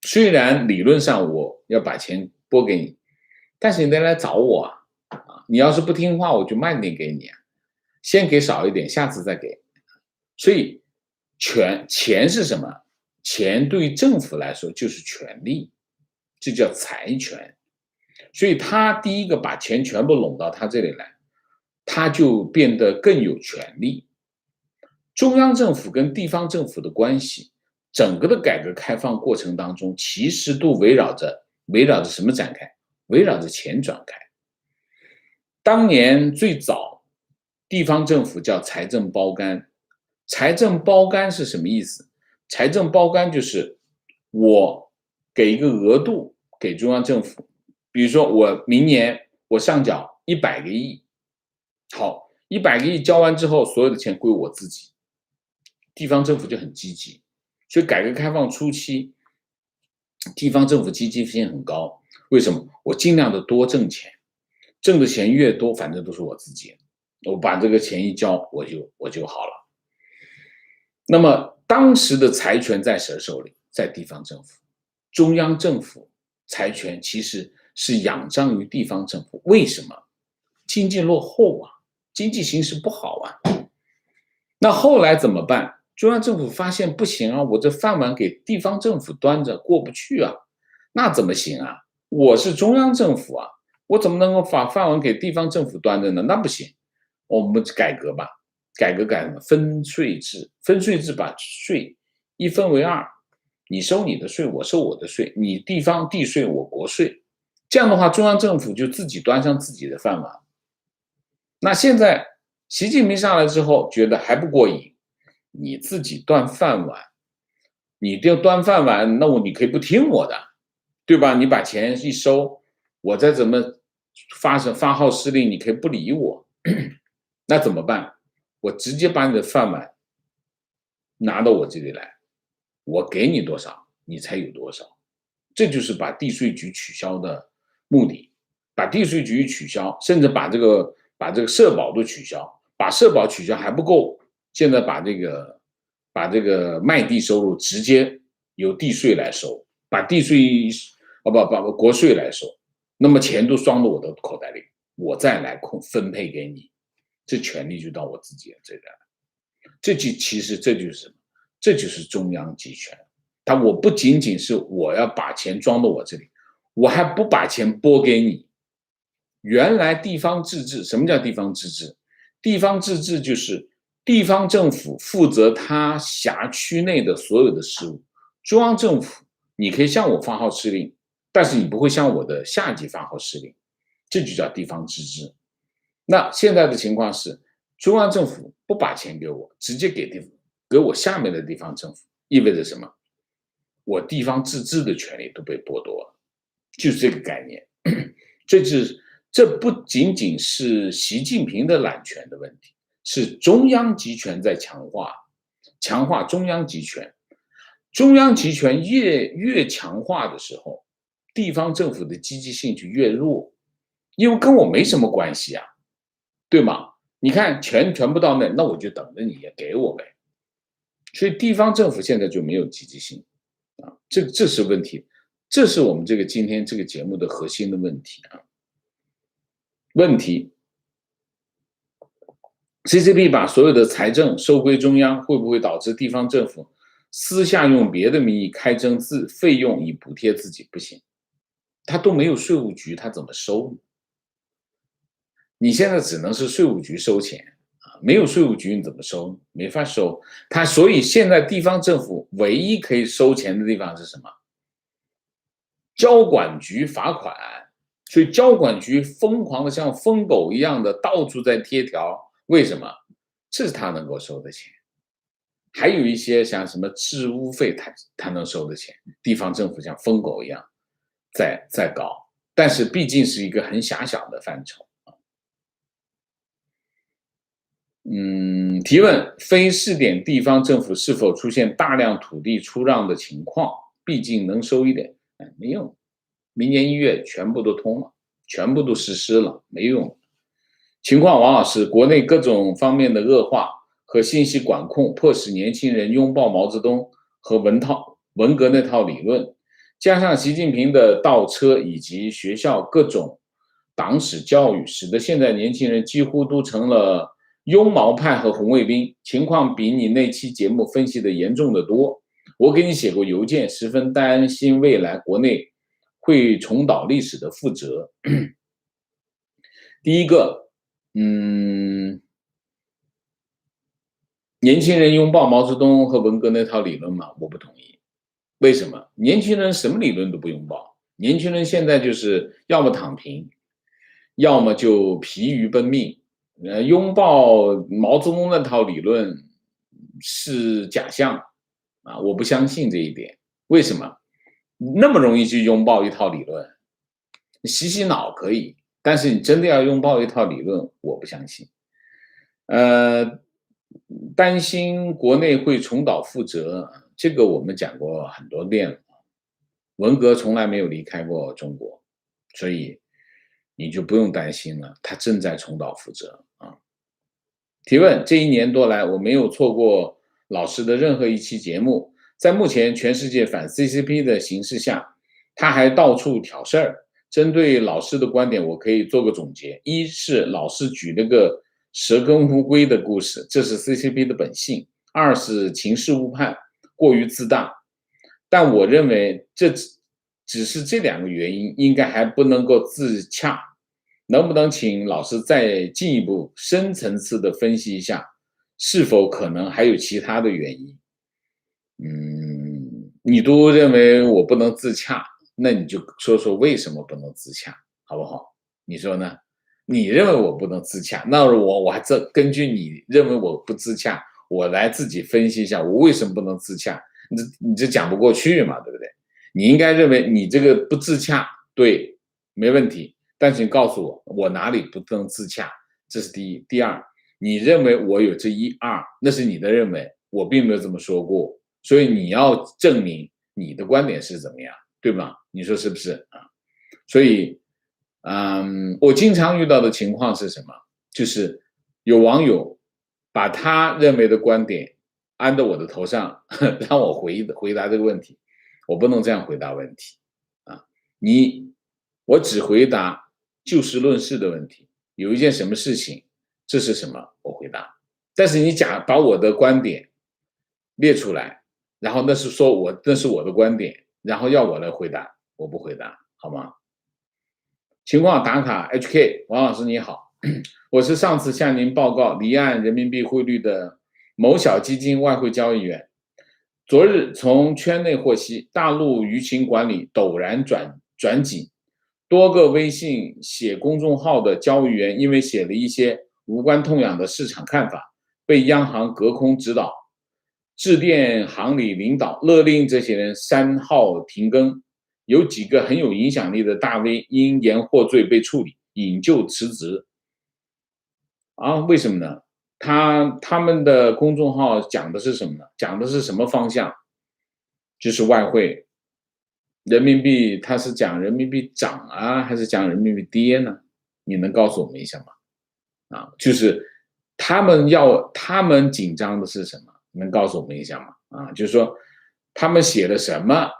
虽然理论上我要把钱拨给你，但是你得来找我你要是不听话，我就慢点给你先给少一点，下次再给。所以钱是什么？钱对于政府来说就是权力，这叫财权。所以他第一个把钱全部拢到他这里来，他就变得更有权力。中央政府跟地方政府的关系，整个的改革开放过程当中，其实都围绕着什么展开？围绕着钱展开。当年最早，地方政府叫财政包干。财政包干是什么意思？财政包干就是我给一个额度给中央政府，比如说我明年我上缴100个亿，好，100个亿交完之后，所有的钱归我自己，地方政府就很积极。所以改革开放初期，地方政府积极性很高。为什么？我尽量的多挣钱，挣的钱越多，反正都是我自己，我把这个钱一交，我就好了。那么当时的财权在谁手里？在地方政府。中央政府财权其实是仰仗于地方政府。为什么？经济落后啊，经济形势不好啊。那后来怎么办？中央政府发现不行啊，我这饭碗给地方政府端着过不去啊，那怎么行啊？我是中央政府啊，我怎么能够把饭碗给地方政府端着呢？那不行，我们改革吧。改革什么？分税制。分税制把税一分为二，你收你的税，我收我的税，你地方地税，我国税。这样的话，中央政府就自己端上自己的饭碗。那现在习近平上来之后，觉得还不过瘾，你自己端饭碗，你要端饭碗，那你可以不听我的，对吧？你把钱一收，我再怎么发号施令，你可以不理我，那怎么办？我直接把你的饭碗拿到我这里来，我给你多少，你才有多少。这就是把地税局取消的目的，把地税局取消，甚至把这个社保都取消，把社保取消还不够，现在把这个卖地收入直接由地税来收，把地税把国税来收，那么钱都装到我的口袋里，我再来分配给你，这权利就到我自己这里来。其实这就是什么？这就是中央集权。我不仅仅是我要把钱装到我这里，我还不把钱拨给你。原来地方自治，什么叫地方自治？地方自治就是地方政府负责他辖区内的所有的事务，中央政府你可以向我发号施令，但是你不会向我的下级发号施令，这就叫地方自治。那现在的情况是，中央政府不把钱给我，直接给我下面的地方政府，意味着什么？我地方自治的权利都被剥夺了，就是这个概念。这不仅仅是习近平的揽权的问题，是中央集权在强化中央集权。中央集权越强化的时候，地方政府的积极性就越弱，因为跟我没什么关系啊，对吗？你看钱全部到那我就等着你也给我呗。所以地方政府现在就没有积极性啊，这是问题，这是我们今天这个节目的核心的问题啊。问题 ，CCP 把所有的财政收归中央，会不会导致地方政府私下用别的名义开征费用以补贴自己？不行，他都没有税务局，他怎么收呢？你现在只能是税务局收钱啊，没有税务局你怎么收？没法收。所以现在地方政府唯一可以收钱的地方是什么？交管局罚款。所以交管局疯狂的像疯狗一样的到处在贴条，为什么？这是他能够收的钱。还有一些像什么治污费，他能收的钱，地方政府像疯狗一样在搞，但是毕竟是一个很狭小的范畴。提问：非试点地方政府是否出现大量土地出让的情况？毕竟能收一点，没用。明年1月全部都通了，全部都实施了，没用。情况往往是国内各种方面的恶化和信息管控，迫使年轻人拥抱毛泽东和文革那套理论，加上习近平的倒车以及学校各种党史教育，使得现在年轻人几乎都成了拥毛派和红卫兵，情况比你那期节目分析的严重的多。我给你写过邮件，十分担心未来国内会重蹈历史的覆辙。第一个，年轻人拥抱毛泽东和文革那套理论嘛，我不同意。为什么？年轻人什么理论都不拥抱，年轻人现在就是要么躺平，要么就疲于奔命。拥抱毛泽东那套理论是假象啊，我不相信这一点。为什么？那么容易去拥抱一套理论？洗洗脑可以，但是你真的要拥抱一套理论，我不相信。担心国内会重蹈覆辙，这个我们讲过很多遍了。文革从来没有离开过中国，所以你就不用担心了，它正在重蹈覆辙啊。提问：这1年多来，我没有错过老师的任何一期节目。在目前全世界反 CCP 的形势下，他还到处挑事儿。针对老师的观点，我可以做个总结：一是老师举了个蛇跟乌龟的故事，这是 CCP 的本性；二是情势误判，过于自大。但我认为这只是这2个原因，应该还不能够自洽。能不能请老师再进一步深层次的分析一下，是否可能还有其他的原因？你都认为我不能自洽，那你就说说为什么不能自洽，好不好？你说呢？你认为我不能自洽，那我还根据你认为我不自洽，我来自己分析一下我为什么不能自洽，你这讲不过去嘛，对不对？你应该认为你这个不自洽，对，没问题，但是你告诉我我哪里不能自洽，这是第一。第二，你认为我有这1、2，那是你的认为，我并没有这么说过，所以你要证明你的观点是怎么样，对吧？你说是不是啊？所以，我经常遇到的情况是什么？就是有网友把他认为的观点安到我的头上，让我回答这个问题。我不能这样回答问题啊！我只回答就事论事的问题。有一件什么事情，这是什么，我回答。但是你把我的观点列出来，然后那是我的观点，然后要我来回答，我不回答，好吗？情况打卡 HK， 王老师你好，我是上次向您报告离岸人民币汇率的某小基金外汇交易员。昨日从圈内获悉，大陆舆情管理陡然转紧，多个微信写公众号的交易员因为写了一些无关痛痒的市场看法，被央行隔空指导，致电行里领导，勒令这些人删号停更。有几个很有影响力的大 V 因言获罪被处理，引咎辞职。为什么呢？他们的公众号讲的是什么呢？讲的是什么方向？就是外汇，人民币，它是讲人民币涨啊，还是讲人民币跌呢？你能告诉我们一下吗？就是他们紧张的是什么？能告诉我们一下吗？就是说他们写了什么，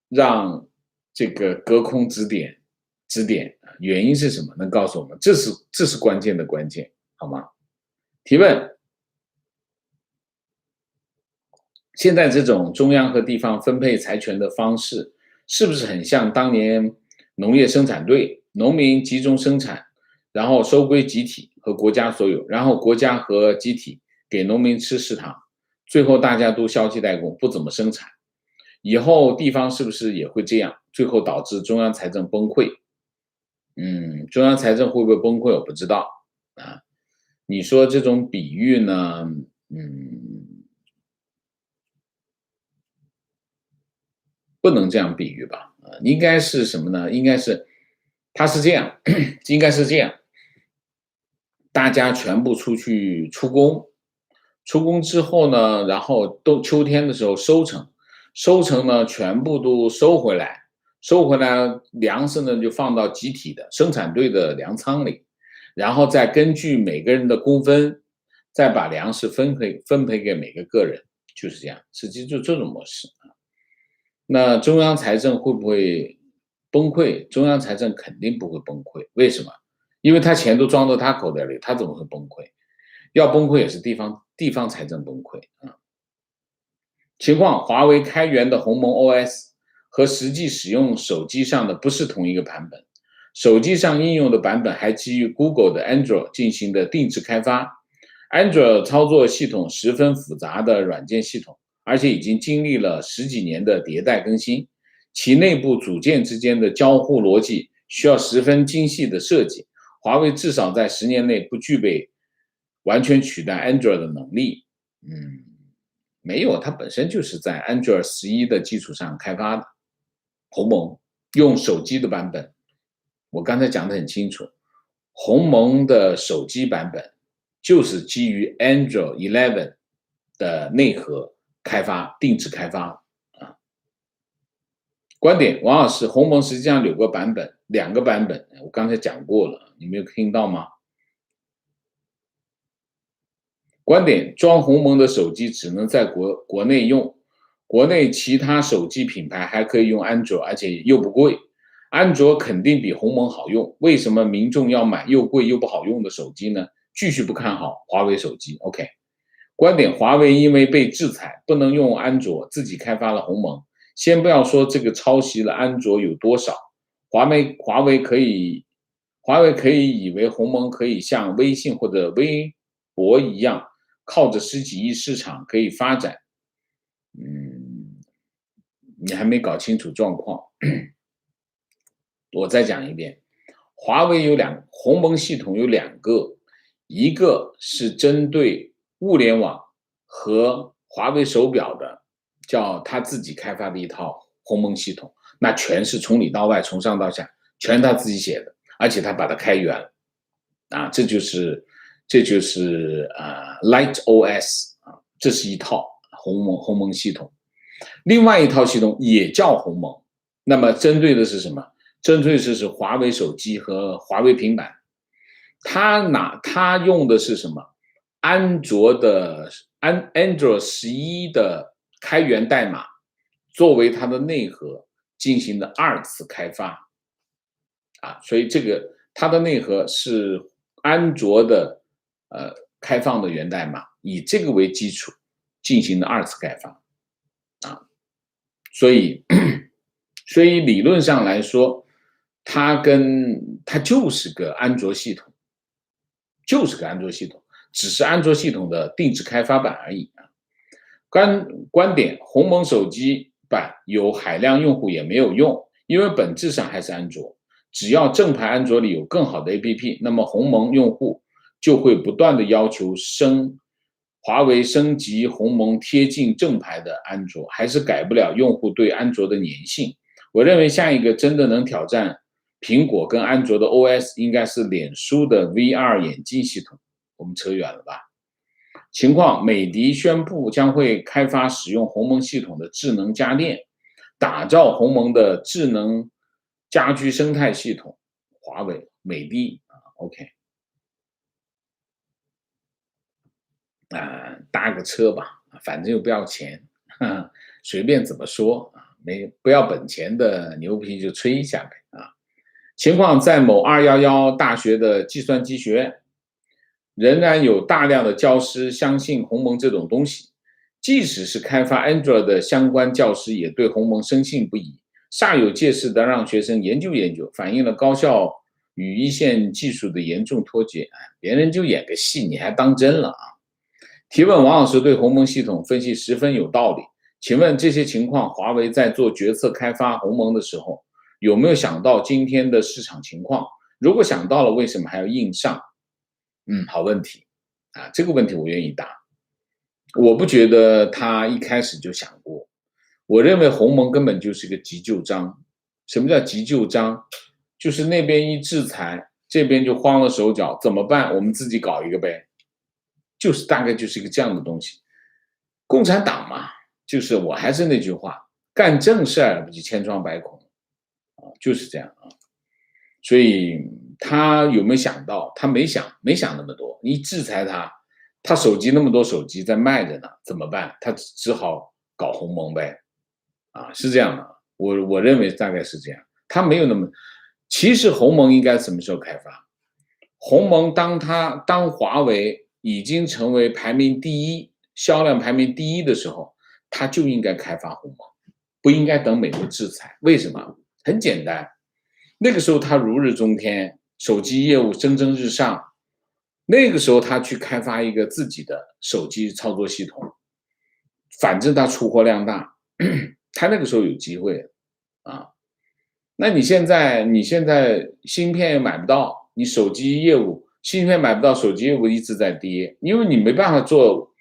让这个隔空指点，原因是什么？能告诉我们？这是关键的关键，好吗？提问：现在这种中央和地方分配财权的方式，是不是很像当年农业生产队，农民集中生产，然后收归集体和国家所有，然后国家和集体给农民吃食堂，最后大家都消极怠工，不怎么生产。以后地方是不是也会这样？最后导致中央财政崩溃？中央财政会不会崩溃？我不知道啊。你说这种比喻呢？不能这样比喻吧？应该是什么呢？应该是，它是这样，应该是这样，大家全部出去出工，出工之后呢，然后秋天的时候收成呢全部都收回来，粮食呢就放到集体的生产队的粮仓里，然后再根据每个人的工分，再把粮食分配给每个个人，就是这样，实际就这种模式。那中央财政会不会崩溃？中央财政肯定不会崩溃，为什么？因为他钱都装到他口袋里，他怎么会崩溃？要崩溃也是地方财政崩溃啊。情况，华为开源的鸿蒙 OS 和实际使用手机上的不是同一个版本，手机上应用的版本还基于 Google 的 Android 进行的定制开发。Android 操作系统十分复杂的软件系统，而且已经经历了十几年的迭代更新，其内部组件之间的交互逻辑需要十分精细的设计。华为至少在10年内不具备完全取代 Android 的能力。没有，它本身就是在 Android 11的基础上开发的。鸿蒙用手机的版本，我刚才讲得很清楚，鸿蒙的手机版本就是基于 Android 11的内核开发、定制开发啊。观点，王老师，鸿蒙实际上有个版本，2个版本，我刚才讲过了，你没有听到吗？观点，装鸿蒙的手机只能在国内用，国内其他手机品牌还可以用安卓，而且又不贵。安卓肯定比鸿蒙好用，为什么民众要买又贵又不好用的手机呢？继续不看好华为手机。OK， 观点，华为因为被制裁，不能用安卓，自己开发了鸿蒙。先不要说这个抄袭了安卓有多少，华为可以以为鸿蒙可以像微信或者微博一样，靠着10几亿市场可以发展。你还没搞清楚状况。我再讲一遍，鸿蒙系统有2个，一个是针对物联网和华为手表的，叫他自己开发的一套鸿蒙系统，那全是从里到外，从上到下，全是他自己写的，而且他把它开源了啊，这就是Light OS 啊，这是一套鸿蒙系统。另外一套系统也叫鸿蒙，那么针对的是什么？针对的是华为手机和华为平板。它用的是什么？安卓的Android 11的开源代码作为它的内核进行的2次开发啊，所以这个它的内核是安卓的开放的源代码，以这个为基础进行的2次开发啊，所以理论上来说，它就是个安卓系统，只是安卓系统的定制开发版而已啊。观点，鸿蒙手机版有海量用户也没有用，因为本质上还是安卓。只要正牌安卓里有更好的 APP， 那么鸿蒙用户就会不断的要求华为升级鸿蒙贴近正牌的安卓，还是改不了用户对安卓的粘性。我认为下一个真的能挑战苹果跟安卓的 OS 应该是脸书的 VR 眼镜系统。我们扯远了吧？情况，美的宣布将会开发使用鸿蒙系统的智能家电，打造鸿蒙的智能家居生态系统。华为、美的OK， 搭个车吧，反正又不要钱，随便怎么说啊，不要本钱的牛皮就吹一下呗啊。情况，在某211大学的计算机学院，仍然有大量的教师相信鸿蒙这种东西，即使是开发 Android 的相关教师也对鸿蒙深信不疑，煞有介事的让学生研究研究，反映了高校与一线技术的严重脱节。别人就演个戏，你还当真了啊？提问，王老师对鸿蒙系统分析十分有道理，请问这些情况，华为在做决策开发鸿蒙的时候，有没有想到今天的市场情况？如果想到了，为什么还要硬上？好问题啊，这个问题我愿意答。我不觉得他一开始就想过，我认为鸿蒙根本就是个急救章。什么叫急救章？就是那边一制裁，这边就慌了手脚，怎么办？我们自己搞一个呗，大概就是一个这样的东西。共产党嘛，就是我还是那句话，干正事儿不就千疮百孔啊，就是这样啊。所以他有没有想到？他没想那么多。你制裁他手机那么多手机在卖着呢，怎么办？他只好搞鸿蒙呗，啊，是这样的。我认为大概是这样。他没有那么，其实鸿蒙应该什么时候开发？鸿蒙当华为已经成为销量排名第一的时候，他就应该开发鸿蒙，不应该等美国制裁。为什么？很简单，那个时候他如日中天，手机业务蒸蒸日上，那个时候他去开发一个自己的手机操作系统，反正他出货量大，他那个时候有机会啊。那你现在芯片也买不到，你手机业务芯片买不到，手机业务一直在跌，因为你没办法做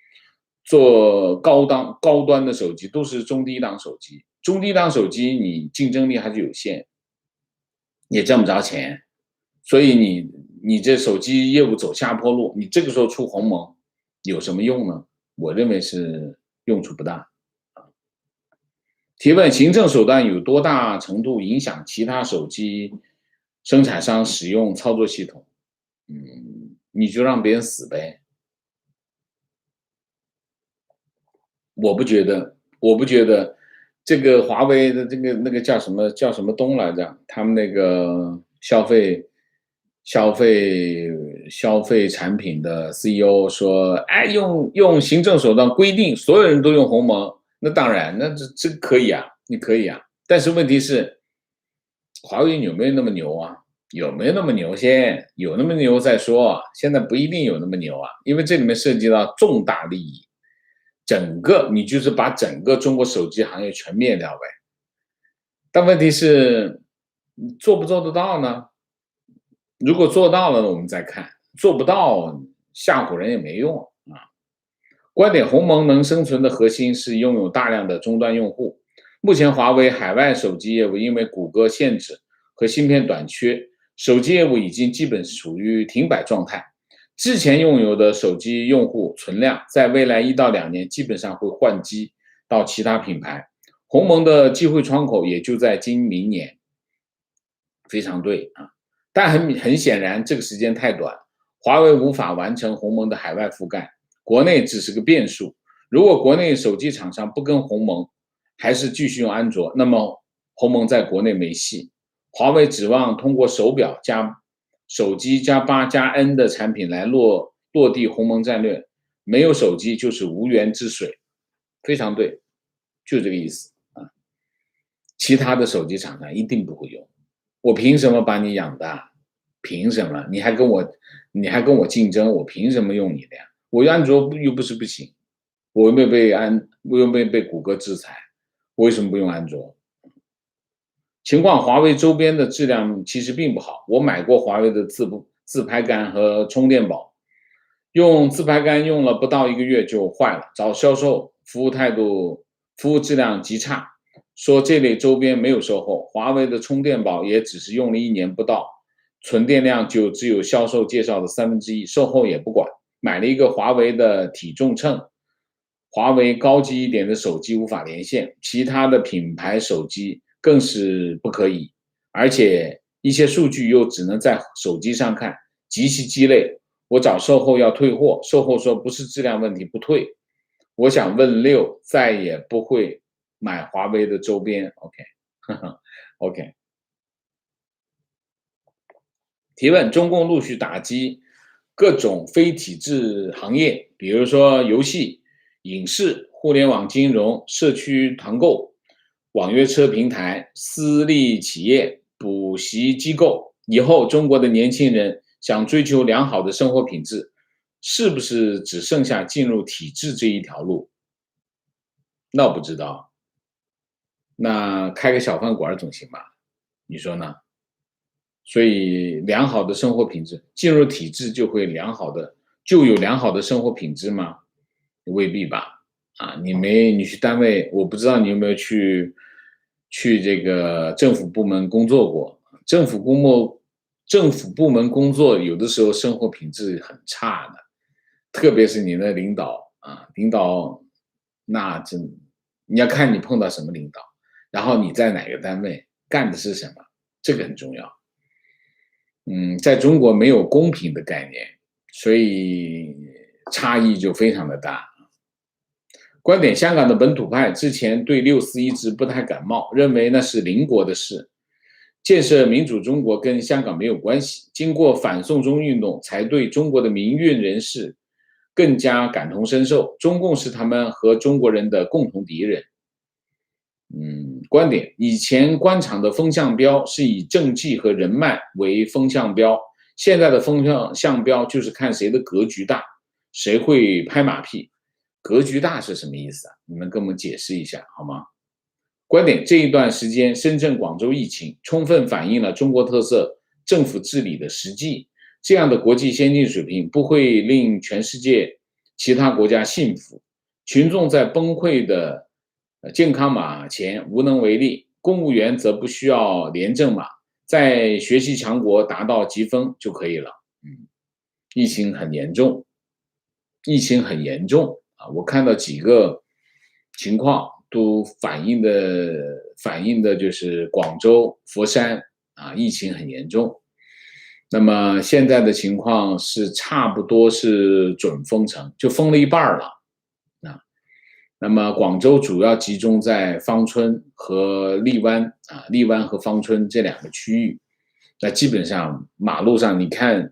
高端的手机，都是中低档手机，中低档手机你竞争力还是有限，也挣不着钱，所以你这手机业务走下坡路，你这个时候出鸿蒙有什么用呢？我认为是用处不大。提问：行政手段有多大程度影响其他手机生产商使用操作系统？你就让别人死呗。我不觉得这个华为的这个那个叫什么东来着？他们那个消费产品的 CEO 说，哎，用行政手段规定所有人都用鸿蒙，那当然，那这可以啊，你可以啊。但是问题是，华为有没有那么牛啊？有没有那么牛先？有那么牛再说，现在不一定有那么牛啊，因为这里面涉及到重大利益。你就是把整个中国手机行业全灭掉呗。但问题是，做不做得到呢？如果做到了，我们再看；做不到，吓唬人也没用啊。观点：鸿蒙能生存的核心是拥有大量的终端用户。目前，华为海外手机业务因为谷歌限制和芯片短缺，手机业务已经基本处于停摆状态。之前拥有的手机用户存量，在未来1到2年基本上会换机到其他品牌。鸿蒙的机会窗口也就在明年，非常对啊。但很显然，这个时间太短，华为无法完成鸿蒙的海外覆盖，国内只是个变数。如果国内手机厂商不跟鸿蒙，还是继续用安卓，那么鸿蒙在国内没戏。华为指望通过手表加手机加8加 N 的产品来落地鸿蒙战略，没有手机就是无源之水，非常对，就这个意思啊。其他的手机厂商一定不会用，我凭什么把你养大？凭什么？你还跟我竞争？我凭什么用你的呀？我安卓又不是不行，我又没有被谷歌制裁，我为什么不用安卓？情况，华为周边的质量其实并不好。我买过华为的自拍杆和充电宝，用自拍杆用了不到1个月就坏了，找销售，服务质量极差，说这类周边没有售后。华为的充电宝也只是用了1年不到，存电量就只有销售介绍的1/3，售后也不管。买了一个华为的体重秤，华为高级一点的手机无法连线，其他的品牌手机更是不可以，而且一些数据又只能在手机上看，极其鸡肋。我找售后要退货，售后说不是质量问题，不退。我想问6，再也不会买华为的周边。OK， 提问：中共陆续打击各种非体制行业，比如说游戏、影视、互联网金融、社区团购、网约车平台、私立企业、补习机构。以后中国的年轻人想追求良好的生活品质，是不是只剩下进入体制这一条路？那我不知道，那开个小饭馆总行吧？你说呢？所以良好的生活品质，进入体制就有良好的生活品质吗？未必吧。啊，你去单位，我不知道你有没有去这个政府部门工作过。政府部门工作有的时候生活品质很差的，特别是你的领导啊，领导那真你要看你碰到什么领导，然后你在哪个单位干的是什么，这个很重要。在中国没有公平的概念，所以差异就非常的大。观点：香港的本土派之前对6·4一直不太感冒，认为那是邻国的事，建设民主中国跟香港没有关系。经过反送中运动，才对中国的民运人士更加感同身受，中共是他们和中国人的共同敌人。观点：以前官场的风向标是以政绩和人脉为风向标，现在的风向标就是看谁的格局大，谁会拍马屁。格局大是什么意思啊？你们跟我们解释一下好吗？观点：这一段时间深圳、广州疫情充分反映了中国特色政府治理的实际，这样的国际先进水平不会令全世界其他国家信服。群众在崩溃的健康码前无能为力，公务员则不需要廉政码，在学习强国达到极峰就可以了。疫情很严重，我看到几个情况都反映的就是广州、佛山疫情很严重。那么现在的情况是差不多是准封城，就封了一半了。那么广州主要集中在芳村和荔湾荔湾和芳村这两个区域。那基本上马路上你看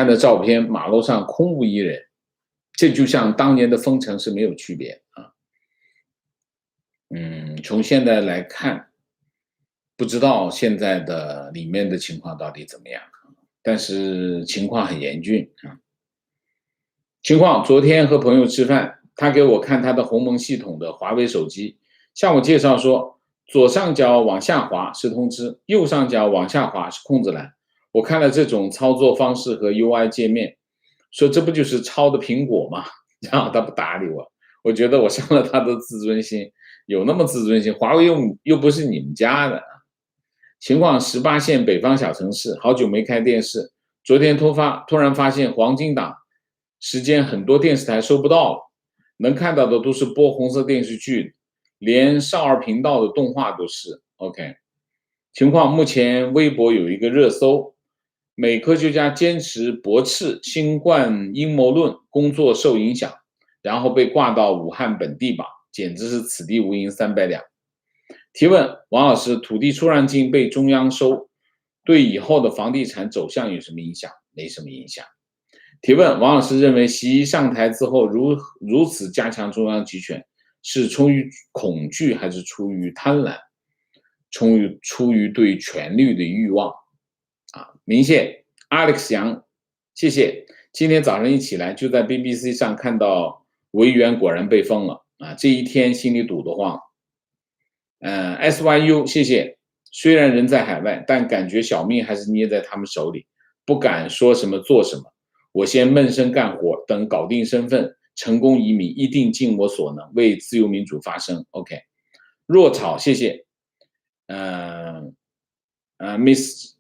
的照片，马路上空无一人，这就像当年的封城是没有区别啊。从现在来看，不知道现在的里面的情况到底怎么样，但是情况很严峻啊。昨天和朋友吃饭，他给我看他的鸿蒙系统的华为手机，向我介绍说，左上角往下滑是通知，右上角往下滑是控制栏。我看了这种操作方式和 UI 界面，说这不就是抄的苹果吗？然后他不搭理我，我觉得我伤了他的自尊心。有那么自尊心？华为又不是你们家的。情况：18线北方小城市，好久没开电视，昨天突然发现黄金档时间很多电视台收不到了，能看到的都是播红色电视剧，连少儿频道的动画都是。OK， 情况：目前微博有一个热搜，美科学家坚持驳斥新冠阴谋论，工作受影响，然后被挂到武汉本地吧，简直是此地无银三百两。提问：王老师，土地出让金被中央收，对以后的房地产走向有什么影响？没什么影响。提问：王老师认为习上台之后如此加强中央集权，是出于恐惧还是出于贪婪？出于对权力的欲望明谢 Alex 杨，谢谢。今天早上一起来就在 BBC 上看到维园果然被封了这一天心里堵得慌。SYU 谢谢。虽然人在海外，但感觉小命还是捏在他们手里，不敢说什么做什么。我先闷声干活，等搞定身份，成功移民，一定尽我所能为自由民主发声。OK， 若草谢谢。Miss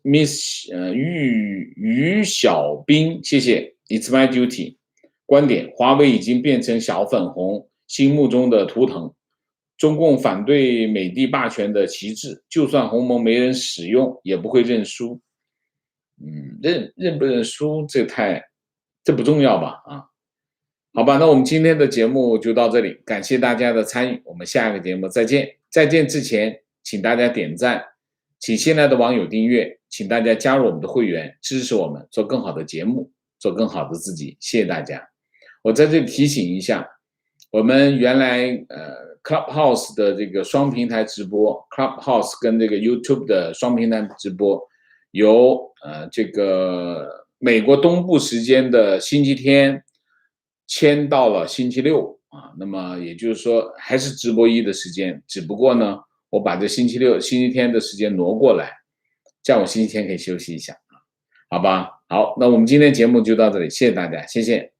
于小兵谢谢。It's my duty。观点：华为已经变成小粉红心目中的图腾，中共反对美帝霸权的旗帜，就算鸿蒙没人使用，也不会认输。认不认输这不重要吧？好吧，那我们今天的节目就到这里，感谢大家的参与，我们下一个节目再见。再见之前，请大家点赞，请新来的网友订阅，请大家加入我们的会员，支持我们做更好的节目，做更好的自己。谢谢大家。我在这里提醒一下，我们原来Clubhouse 的这个双平台直播 ，Clubhouse 跟这个 YouTube 的双平台直播，由这个美国东部时间的星期天迁到了星期六那么也就是说还是直播1的时间，只不过呢，我把这星期天的时间挪过来，这样我星期天可以休息一下好吧？好，那我们今天节目就到这里，谢谢大家，谢谢。